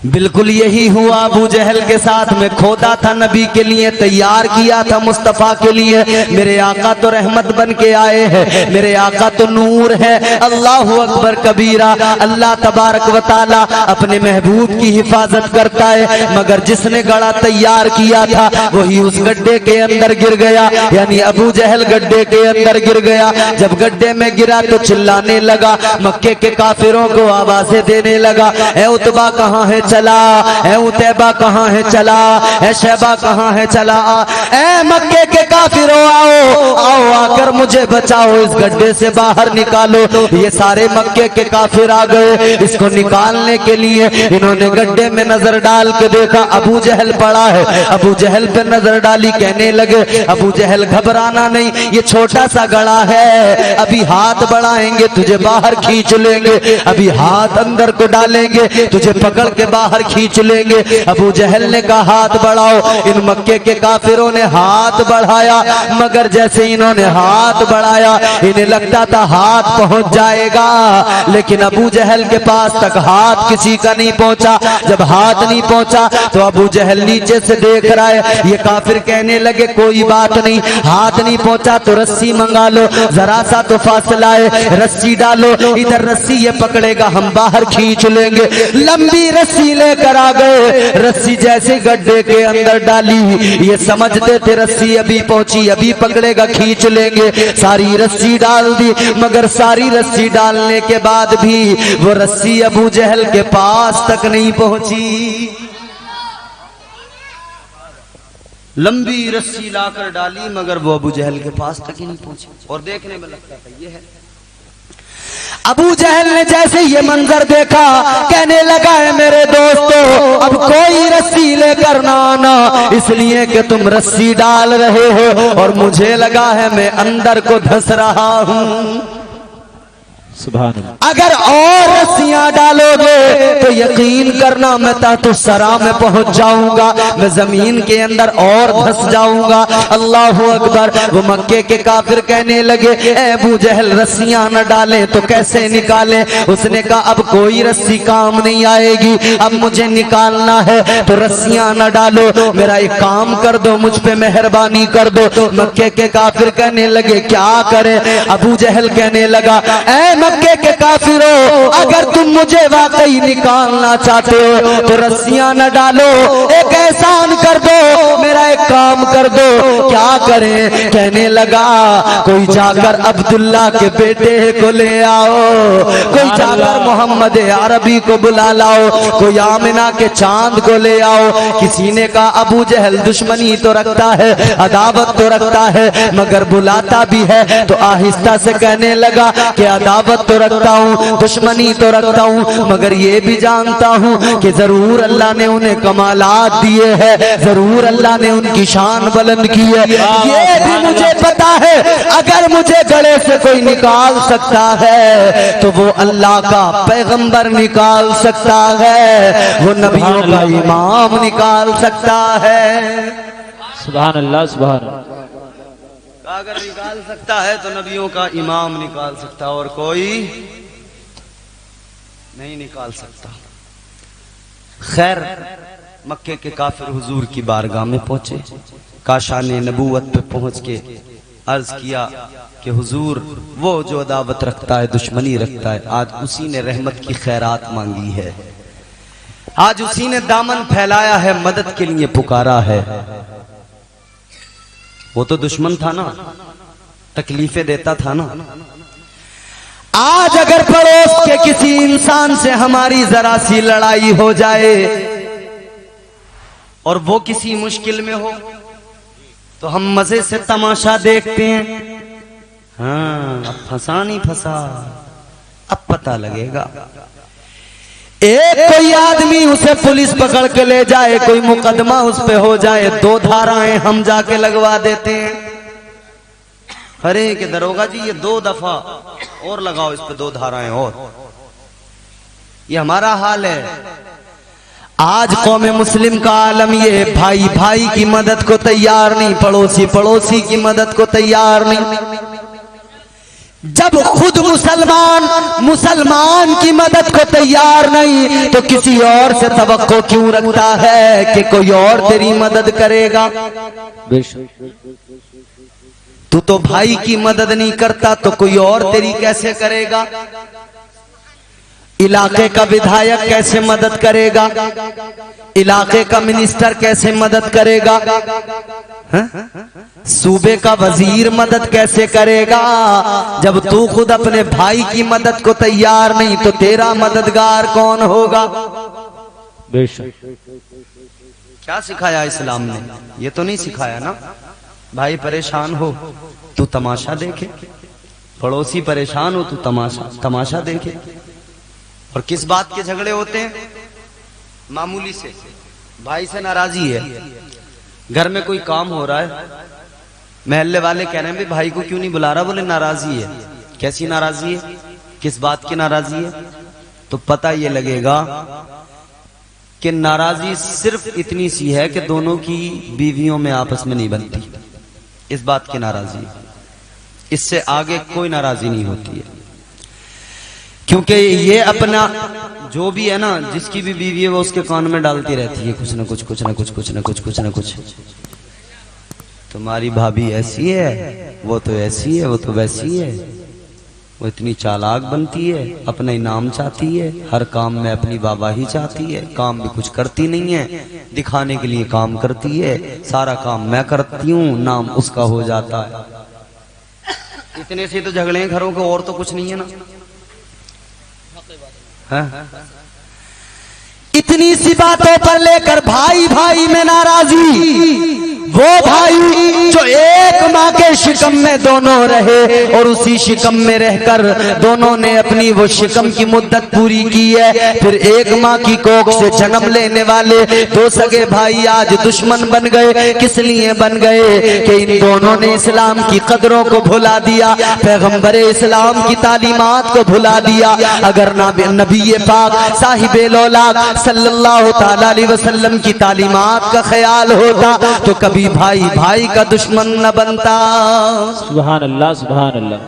बिल्कुल यही हुआ अबू जहल के साथ में। खोदा था, नबी के लिए तैयार किया था, मुस्तफा के लिए। मेरे आका तो रहमत बन के आए हैं, मेरे आका तो नूर है। अल्लाह अकबर कबीरा। अल्लाह तबारक व तआला अपने महबूब की हिफाजत करता है, मगर जिसने गड्ढा तैयार किया था वही उस गड्ढे के अंदर गिर गया, यानी अबू जहल गड्ढे के अंदर गिर गया। जब गड्ढे में गिरा तो चिल्लाने लगा, मक्के के काफिरों को आवाजें देने लगा, ए उतबा कहाँ है चला, ए उतैबा कहाँ है चला, ए शैबा कहाँ है चला, ए मक्के के काफिरों आओ आओ, आकर मुझे बचाओ, इस गड्ढे से बाहर निकालो। ये सारे मक्के के काफिर आ गए इसको निकालने के लिए। इन्होंने गड्ढे में नजर डाल के देखा अबू जहल पड़ा है, अबू जहल पे नजर डाली, कहने लगे अबू जहल घबराना नहीं, ये छोटा सा गड्ढा है, अभी हाथ बढ़ाएंगे तुझे बाहर खींच लेंगे, अभी हाथ अंदर को डालेंगे तुझे पकड़ के बाहर खींच लेंगे। अबू जहल ने कहा हाथ बढ़ाओ। इन मक्के के काफिरों ने हाथ बढ़ाया, मगर जैसे इन्होंने हाथ बढ़ाया इन्हें लगता था हाथ पहुंच जाएगा, लेकिन अबू जहल के पास तक हाथ किसी का नहीं पहुंचा। जब हाथ नहीं पहुंचा तो अबू जहल नीचे से देख रहा है। ये काफिर कहने लगे कोई बात नहीं, हाथ नहीं पहुंचा तो रस्सी मंगा लो, जरा सा तो फासला है, रस्सी डालो, इधर रस्सी ये पकड़ेगा हम बाहर खींच लेंगे। लंबी रस्सी लेकर आ गए, रस्सी जैसे गड्ढे के अंदर डाली, ये समझते थे रस्सी अभी पहुंची, अभी पकड़ेगा खींच लेंगे। सारी रस्सी डाल दी, मगर सारी रस्सी डालने के बाद भी वो रस्सी अबू जहल के पास तक नहीं पहुंची। लंबी रस्सी लाकर डाली, मगर वो अबू जहल के पास तक ही नहीं पहुंची। और देखने में लगता था ये है। अबू जहल ने जैसे ये मंजर देखा, कहने लगा है मेरे दोस्तों अब कोई रस्सी लेकर ना आना, इसलिए कि तुम रस्सी डाल रहे हो और मुझे लगा है मैं अंदर को धंस रहा हूं। सुभान अल्लाह। अगर और रस्सियां डालोगे तो यकीन करना मैं तो सरा में पहुंच जाऊंगा, मैं जमीन के अंदर और धंस जाऊंगा। अल्लाह अकबर। वो मक्के के काफिर कहने लगे, ए अबू जहल रस्सियां न डालें तो कैसे निकालें? उसने कहा अब कोई रस्सी काम नहीं आएगी, अब मुझे निकालना है तो रस्सियां न डालो, मेरा एक काम कर दो, मुझ पे मेहरबानी कर दो। मक्के के काफिर कहने लगे क्या करें? अबू जहल कहने लगा, ए मक्के के काफिरों, अगर तुम मुझे वाकई निकालना चाहते हो तो रस्सियां न डालो, एक एहसान कर दो, मेरा एक काम कर दो। क्या करें? कहने लगा कोई जाकर अब्दुल्ला के बेटे को ले आओ, कोई जाकर मोहम्मद अरबी को बुला लाओ, कोई आमिना के चांद को ले आओ। किसी ने कहा अबू जहल दुश्मनी तो रखता है, अदावत तो रखता है, मगर बुलाता भी है। तो आहिस्ता से कहने लगा कि अदावत तो रखता हूँ, दुश्मनी तो रखता हूँ, मगर ये भी जानता हूँ कि जरूर अल्लाह ने उन्हें कमालात दिए हैं, जरूर अल्लाह ने उनकी शान बुलंद की है। ये भी मुझे पता है अगर मुझे गले से कोई निकाल सकता है तो वो अल्लाह का पैगंबर निकाल सकता है, वो नबियों का इमाम निकाल सकता है। सुभान अल्लाह, सुभान अल्लाह। अगर निकाल सकता है तो नबियों का इमाम निकाल सकता, और कोई नहीं निकाल सकता। खैर मक्के के काफिर हुजूर की बारगाह में पहुंचे, काशाने नबूवत पे पहुंच के अर्ज किया कि हुजूर वो जो अदावत रखता है, दुश्मनी रखता है, आज उसी ने रहमत की खैरात मांगी है, आज उसी ने दामन फैलाया है, मदद के लिए पुकारा है। वो तो दुश्मन था ना, तकलीफें देता था ना। आज अगर पड़ोस के किसी इंसान से हमारी जरा सी लड़ाई हो जाए और वो किसी मुश्किल में हो तो हम मजे से तमाशा देखते हैं। हाँ अब फंसा नहीं फंसा, अब पता लगेगा। एक कोई आदमी उसे पुलिस पकड़ के ले जाए, कोई मुकदमा उस पे हो जाए, 2 धाराएं हम जाके लगवा देते हैं। अरे कि दरोगा जी ये 2 दफा और लगाओ, इस पे 2 धाराएं और। ये हमारा हाल है आज कौम मुस्लिम का आलम ये, भाई भाई की मदद को तैयार नहीं, पड़ोसी पड़ोसी की मदद को तैयार नहीं। जब खुद मुसलमान मुसलमान की मदद को तैयार नहीं तो किसी और से तवक्को क्यों रखता है कि कोई और तेरी मदद करेगा? तू तो भाई की मदद नहीं करता तो कोई और तेरी कैसे करेगा? इलाके का विधायक कैसे मदद करेगा? इलाके का मिनिस्टर कैसे मदद करेगा? सूबे का वजीर मदद कैसे करेगा? जब तू खुद अपने भाई की मदद को तैयार नहीं तो तेरा मददगार कौन होगा? क्या सिखाया इस्लाम ने? ये तो नहीं सिखाया ना भाई परेशान हो तू तमाशा देखे, पड़ोसी परेशान हो तू तमाशा देखे। और किस बात के झगड़े होते हैं? मामूली से, भाई से नाराजी है, घर में कोई काम हो रहा है, महल्ले वाले कह रहे हैं भाई को क्यों नहीं बुला रहा? बोले नाराजी है। कैसी नाराजी है? किस बात की नाराजी है? तो पता ये लगेगा कि नाराजी सिर्फ इतनी सी है कि दोनों की बीवियों में आपस में नहीं बनती, इस बात की नाराजी। इससे आगे कोई नाराजी नहीं होती है, क्योंकि ये अपना जो भी है ना, जिसकी भी बीवी है वो उसके कान में डालती रहती है कुछ ना कुछ कुछ ना कुछ कुछ ना कुछ कुछ ना कुछ। तुम्हारी भाभी ऐसी है, वो तो ऐसी है, वो तो वैसी है, वो इतनी चालाक बनती है, अपना इनाम चाहती है, हर काम में अपनी वाहवाही चाहती है, काम भी कुछ करती नहीं है, दिखाने के लिए काम करती है, सारा काम मैं करती हूँ, नाम उसका हो जाता है। इतने से तो झगड़े हैं घरों के, और तो कुछ नहीं है ना। इतनी सी बातों पर लेकर भाई भाई में नाराजी, वो भाई जो एक माँ के शिकम में दोनों रहे और उसी शिकम में रहकर दोनों ने अपनी वो शिकम की मुद्दत पूरी की है, फिर एक माँ की कोख से जन्म लेने वाले दो सगे भाई आज दुश्मन बन गए। किस लिए बन गए कि इन दोनों ने इस्लाम की कदरों को भुला दिया, पैगंबर इस्लाम की तालीमात को भुला दिया। अगर नबी पाक साहिबे लौलाक सल्लल्लाहु ताला अलैहि वसल्लम की तालीमात का ख्याल होता तो कभी भाई भाई का दुश्मन न बनता। सुभान अल्लाह सुभान अल्लाह।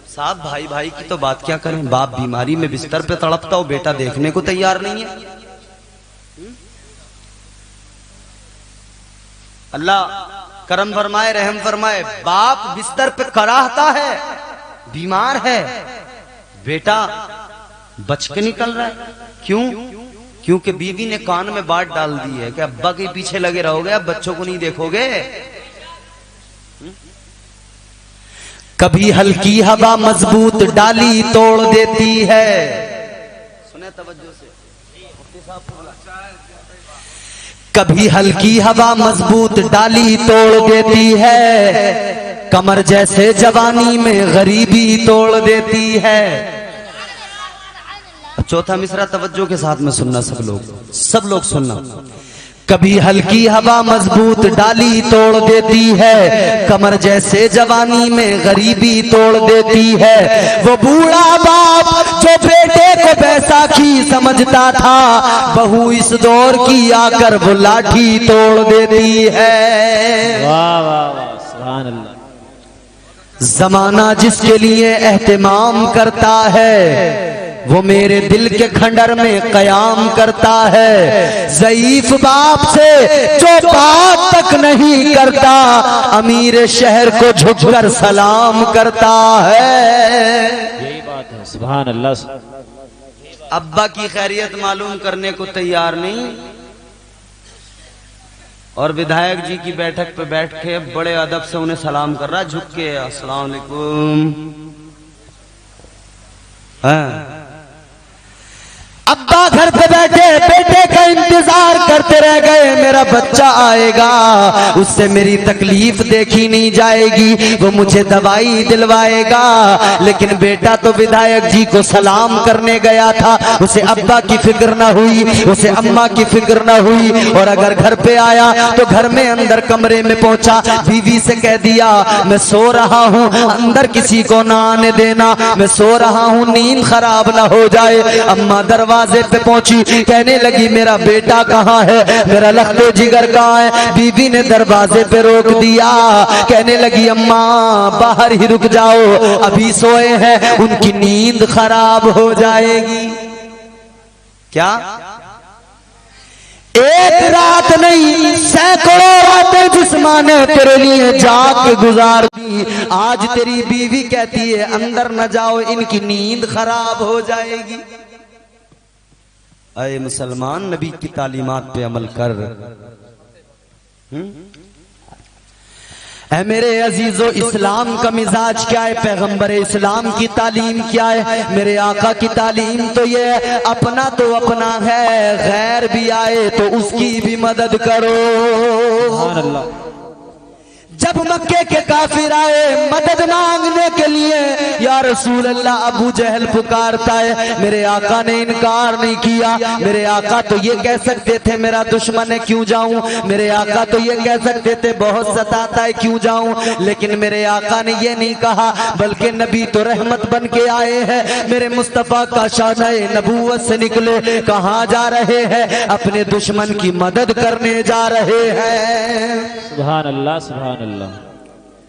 साहब भाई भाई की तो बात क्या करें, बाप बीमारी में बिस्तर पे तड़पता हो, बेटा देखने को तैयार नहीं है। अल्लाह करम फरमाए रहम फरमाए, बाप बिस्तर पे कराहता है, बीमार है, बेटा बच के निकल रहा है। क्यों? क्योंकि बीवी ने कान में बात डाल दी है कि अब्बा के पीछे लगे रहोगे, अब बच्चों को नहीं देखोगे। कभी हल्की हवा मजबूत डाली तोड़ देती है। सुने तवज्जो से, कभी हल्की हवा मजबूत डाली तोड़ देती है, कमर जैसे जवानी में गरीबी तोड़ देती है। चौथा मिसरा तवज्जो के साथ में सुनना, सब लोग सुनना। कभी हल्की हवा मजबूत डाली तोड़ देती है, कमर जैसे जवानी में गरीबी तोड़ देती है। वो बूढ़ा बाप जो बेटे को बैसाखी समझता था, बहू इस दौर की आकर वो लाठी तोड़ देती है। वाह वाह वाह सुभान अल्लाह। जमाना जिसके लिए एहतिमाम करता है वो मेरे दिल के खंडर में कयाम करता है। ज़ईफ बाप से जो बात तक नहीं करता, अमीर शहर को झुककर सलाम करता है। यही बात है सुभान अल्लाह। अब्बा की खैरियत मालूम करने को तैयार नहीं और विधायक जी की बैठक पे बैठ के बड़े अदब से उन्हें सलाम कर रहा, झुक के अस्सलाम वालेकुम। अब्बा घर पे बैठे बेटे का इंतजार करते रह गए, मेरा बच्चा आएगा, उससे मेरी तकलीफ देखी नहीं जाएगी, वो मुझे दवाई दिलवाएगा। लेकिन बेटा तो विधायक जी को सलाम करने गया था, उसे अब्बा की फिक्र न हुई, उसे अम्मा की फिक्र न हुई। और अगर घर पे आया तो घर में अंदर कमरे में पहुंचा, बीवी से कह दिया मैं सो रहा हूँ, अंदर किसी को ना आने देना, मैं सो रहा हूँ, नींद खराब ना हो जाए। अम्मा दरवाजे पे पहुंची, कहने लगी मेरा बेटा कहाँ है, मेरा लख्तो जिगर कहाँ है। बीवी ने दरवाजे पे रोक दिया, कहने लगी अम्मा बाहर ही रुक जाओ, अभी सोए हैं, उनकी नींद खराब हो जाएगी। क्या एक रात नहीं सैकड़ों रातें जिस माँ ने तेरे लिए जाग के गुजार दी, आज तेरी बीवी कहती है अंदर न जाओ, इनकी नींद खराब हो जाएगी। अरे मुसलमान नबी की तालीमात पे अमल कर। ऐ मेरे अजीजों, इस्लाम का मिजाज क्या है, पैगंबर इस्लाम की तालीम क्या है। मेरे आका की तालीम तो ये है, अपना तो अपना है, गैर भी आए तो उसकी भी मदद करो। सुभान अल्लाह। जब मक्के के काफिर आए मदद मांगने के लिए, या रसूल अल्लाह, अबू जहल पुकारता है, मेरे आका ने इनकार नहीं किया। मेरे आका तो ये कह सकते थे मेरा दुश्मन है क्यों जाऊं, मेरे आका तो ये कह सकते थे बहुत सताता है क्यों जाऊं, लेकिन मेरे आका ने ये नहीं कहा, बल्कि नबी तो रहमत बन के आए हैं, मेरे मुस्तफा का शान-ए नबूवत से निकले, कहाँ जा रहे हैं, अपने दुश्मन की मदद करने जा रहे हैं। सुभान अल्लाह सुभान अल्लाह।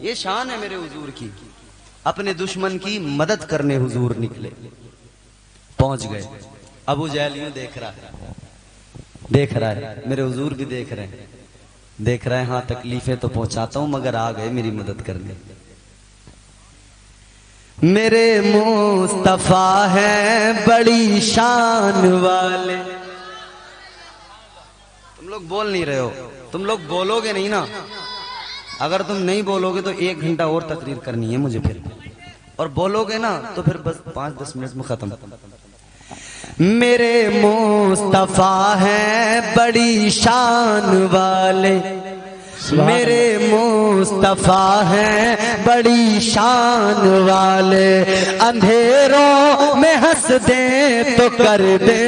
ये शान है मेरे हुजूर की, अपने दुश्मन की मदद करने हुजूर निकले, पहुंच गए। अबू जहल यूं देख रहा है, मेरे हुजूर भी देख रहे हैं, हाँ तकलीफें तो पहुंचाता हूं मगर आ गए मेरी मदद करने। मेरे मुस्तफा हैं बड़ी शान वाले। तुम लोग बोल नहीं रहे हो, तुम लोग बोलोगे नहीं ना, अगर तुम नहीं बोलोगे तो 1 घंटा और तकरीर करनी है मुझे फिर, और बोलोगे ना तो फिर बस 5-10 मिनट में खत्म। मेरे मुस्तफा हैं बड़ी शान वाले, मेरे मुस्तफा हैं बड़ी शान वाले, अंधेरों में हंस दे तो कर दे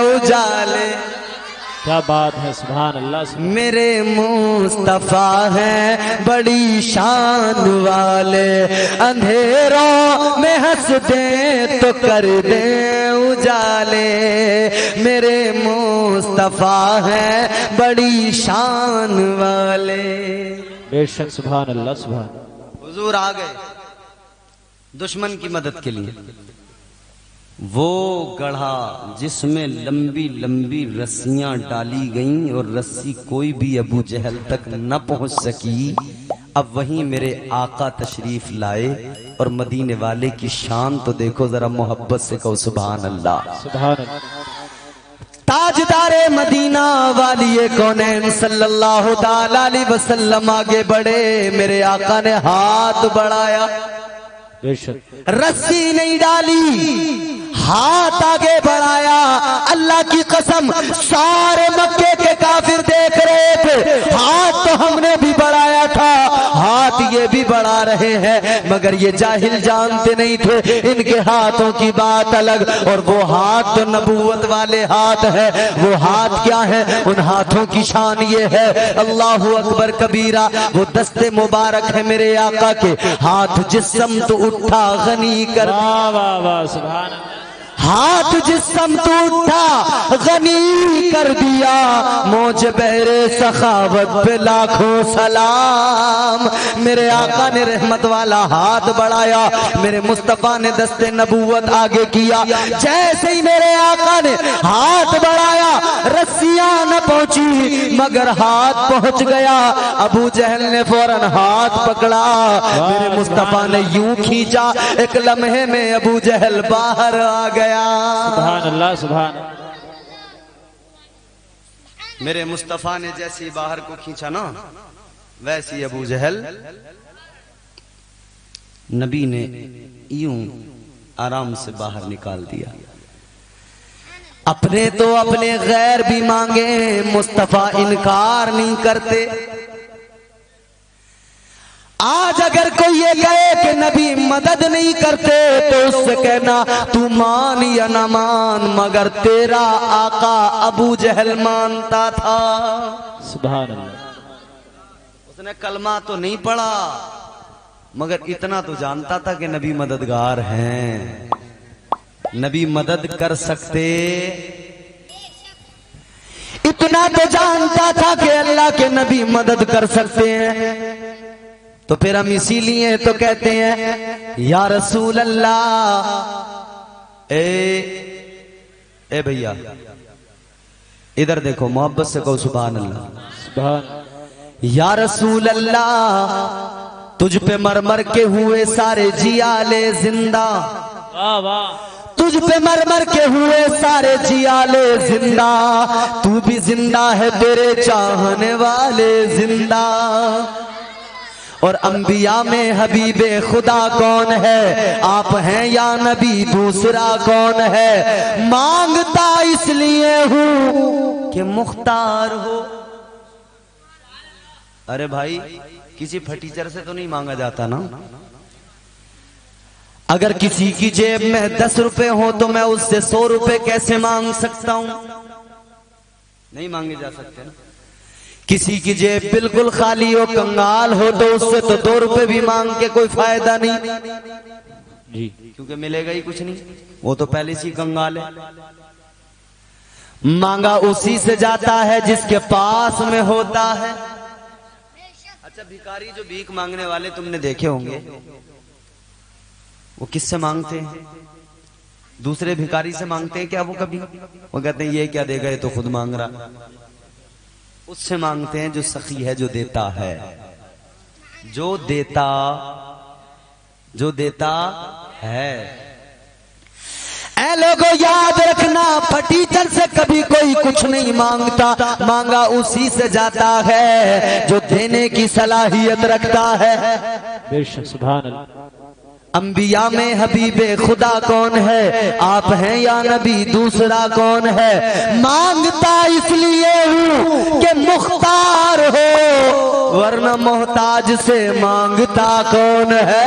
उजाले। क्या बात है, सुभान अल्लाह, सुभान। मेरे मुस्तफा हैं बड़ी शान वाले, अंधेरों में हंस दे तो कर दे उजाले। मेरे मुस्तफा हैं बड़ी शान वाले। बेशक, सुभान अल्लाह, सुभान। हुजूर आ गए दुश्मन की मदद के लिए। वो गढ़ा जिसमें लंबी लंबी रस्सियां डाली गईं और रस्सी कोई भी अबू जहल तक न पहुंच सकी, अब वहीं मेरे आका तशरीफ लाए। और मदीने वाले की शान तो देखो जरा, मोहब्बत से कहो सुभान अल्लाह, सुभान अल्लाह। ताजदारे मदीना वाली कौनैन सल्लल्लाहु ताला अलैहि वसल्लम आगे बढ़े। मेरे आका ने हाथ बढ़ाया, बेशक रस्सी नहीं डाली, हाथ आगे बढ़ाया। अल्लाह की कसम, सारे मक्के के काफिर देख रहे थे। हाथ तो हमने भी बढ़ाया था, हाथ ये भी बढ़ा रहे हैं, मगर ये जाहिल जानते नहीं थे इनके हाथों की बात अलग। और वो हाथ तो नबूवत वाले हाथ है। वो हाथ क्या है? उन हाथों की शान ये है, अल्लाहु अकबर कबीरा। वो दस्ते मुबारक है मेरे आका के, हाथ जिस्म तो उठा गनी कर, वाह वाह वाह, सुभान अल्लाह। हाथ जिस्म तो उठा गनी कर दिया। मौज बहरे सखावत पे लाखों सलाम। मेरे आका ने रहमत वाला हाथ बढ़ाया, मेरे मुस्तफा ने दस्ते नबूवत आगे किया। जैसे ही मेरे आका ने हाथ बढ़ाया, रस्सियां न पहुंची मगर हाथ पहुंच गया। अबू जहल ने फौरन हाथ पकड़ा, मेरे मुस्तफा ने यूं खींचा, एक लम्हे में अबू जहल बाहर आ गया। सुभान अल्लाह, सुभान। मेरे मुस्तफा ने जैसे ही बाहर को खींचा ना, वैसे ही अबू जहल नबी ने यूं आराम से बाहर निकाल दिया। अपने तो अपने गैर भी मांगे, मुस्तफा इनकार नहीं करते। आज अगर कोई ये कहे कि नबी मदद नहीं करते तो उससे कहना तू मान या ना मान, मगर तेरा आका अबू जहल मानता था। सुभान अल्लाह। उसने कलमा तो नहीं पढ़ा, मगर इतना तो जानता था कि नबी मददगार हैं, नबी मदद कर सकते। इतना तो जानता था कि अल्लाह के नबी मदद कर सकते हैं। तो फिर हम इसीलिए तो कहते हैं या रसूल अल्लाह। ए भैया इधर देखो, मोहब्बत से कहो सुभान अल्लाह, सुभान। या रसूल अल्लाह, तुझ पे मर मर के हुए सारे जियाले जिंदा। वाह वाह। तुझ पे मर मर के हुए सारे जियाले जिंदा, तू भी जिंदा है, तेरे चाहने वाले जिंदा। और अंबिया में हबीबे खुदा कौन है? आप हैं या नबी दूसरा कौन है? मांगता इसलिए हूं कि मुख्तार हो। अरे भाई, किसी फटीचर से तो नहीं मांगा जाता ना। अगर किसी की जेब में 10 रुपए हो तो मैं उससे 100 रुपए कैसे मांग सकता हूं? नहीं मांगे जा सकते ना। किसी की जेब बिल्कुल खाली हो, कंगाल हो, तो उससे तो 2 रुपए भी मांग के कोई फायदा नहीं जी, क्योंकि मिलेगा ही कुछ नहीं, वो तो पहले से कंगाल है। मांगा उसी से जाता है जिसके पास में होता है। अच्छा, भिखारी जो भीख मांगने वाले तुमने देखे होंगे, वो किससे मांगते हैं? दूसरे भिखारी से मांगते हैं क्या वो कभी? वो कहते हैं ये क्या देगा, ये तो खुद मांग रहा। उससे मांगते हैं जो सखी है, जो देता है, जो देता है। ऐ लोगों याद रखना, फटीचर से कभी कोई कुछ नहीं मांगता, मांगा उसी से जाता है जो देने की सलाहियत रखता है। बेशक, सुभान अल्लाह। अंबिया में हबीबे खुदा कौन है? आप हैं या नबी दूसरा कौन है? मांगता इसलिए हूं कि मुख्तार हो। वरना मोहताज से मांगता कौन है।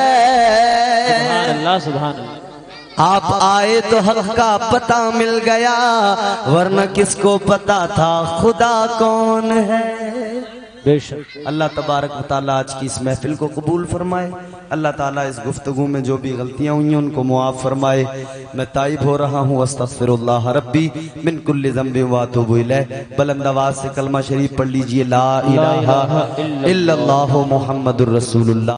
अल्लाह सुभान अल्लाह। आप आए तो हक का पता मिल गया, वरना किसको पता था खुदा कौन है। बेशक अल्लाह तबारक व तआला आज की इस महफिल को कबूल फरमाए। अल्लाह ताला इस गुफ्तगू में जो भी गलतियां हुई हैं उनको मुआफ फरमाए। मैं ताइब हो रहा हूँ, अस्तगफिरुल्लाह रब्बी मिन कुल्लि ज़ंबिन व अतूबु इलैह। बुलंद आवाज से कलमा शरीफ पढ़ लीजिए, ला इलाहा इल्लल्लाहु मुहम्मदुर रसूलुल्लाह।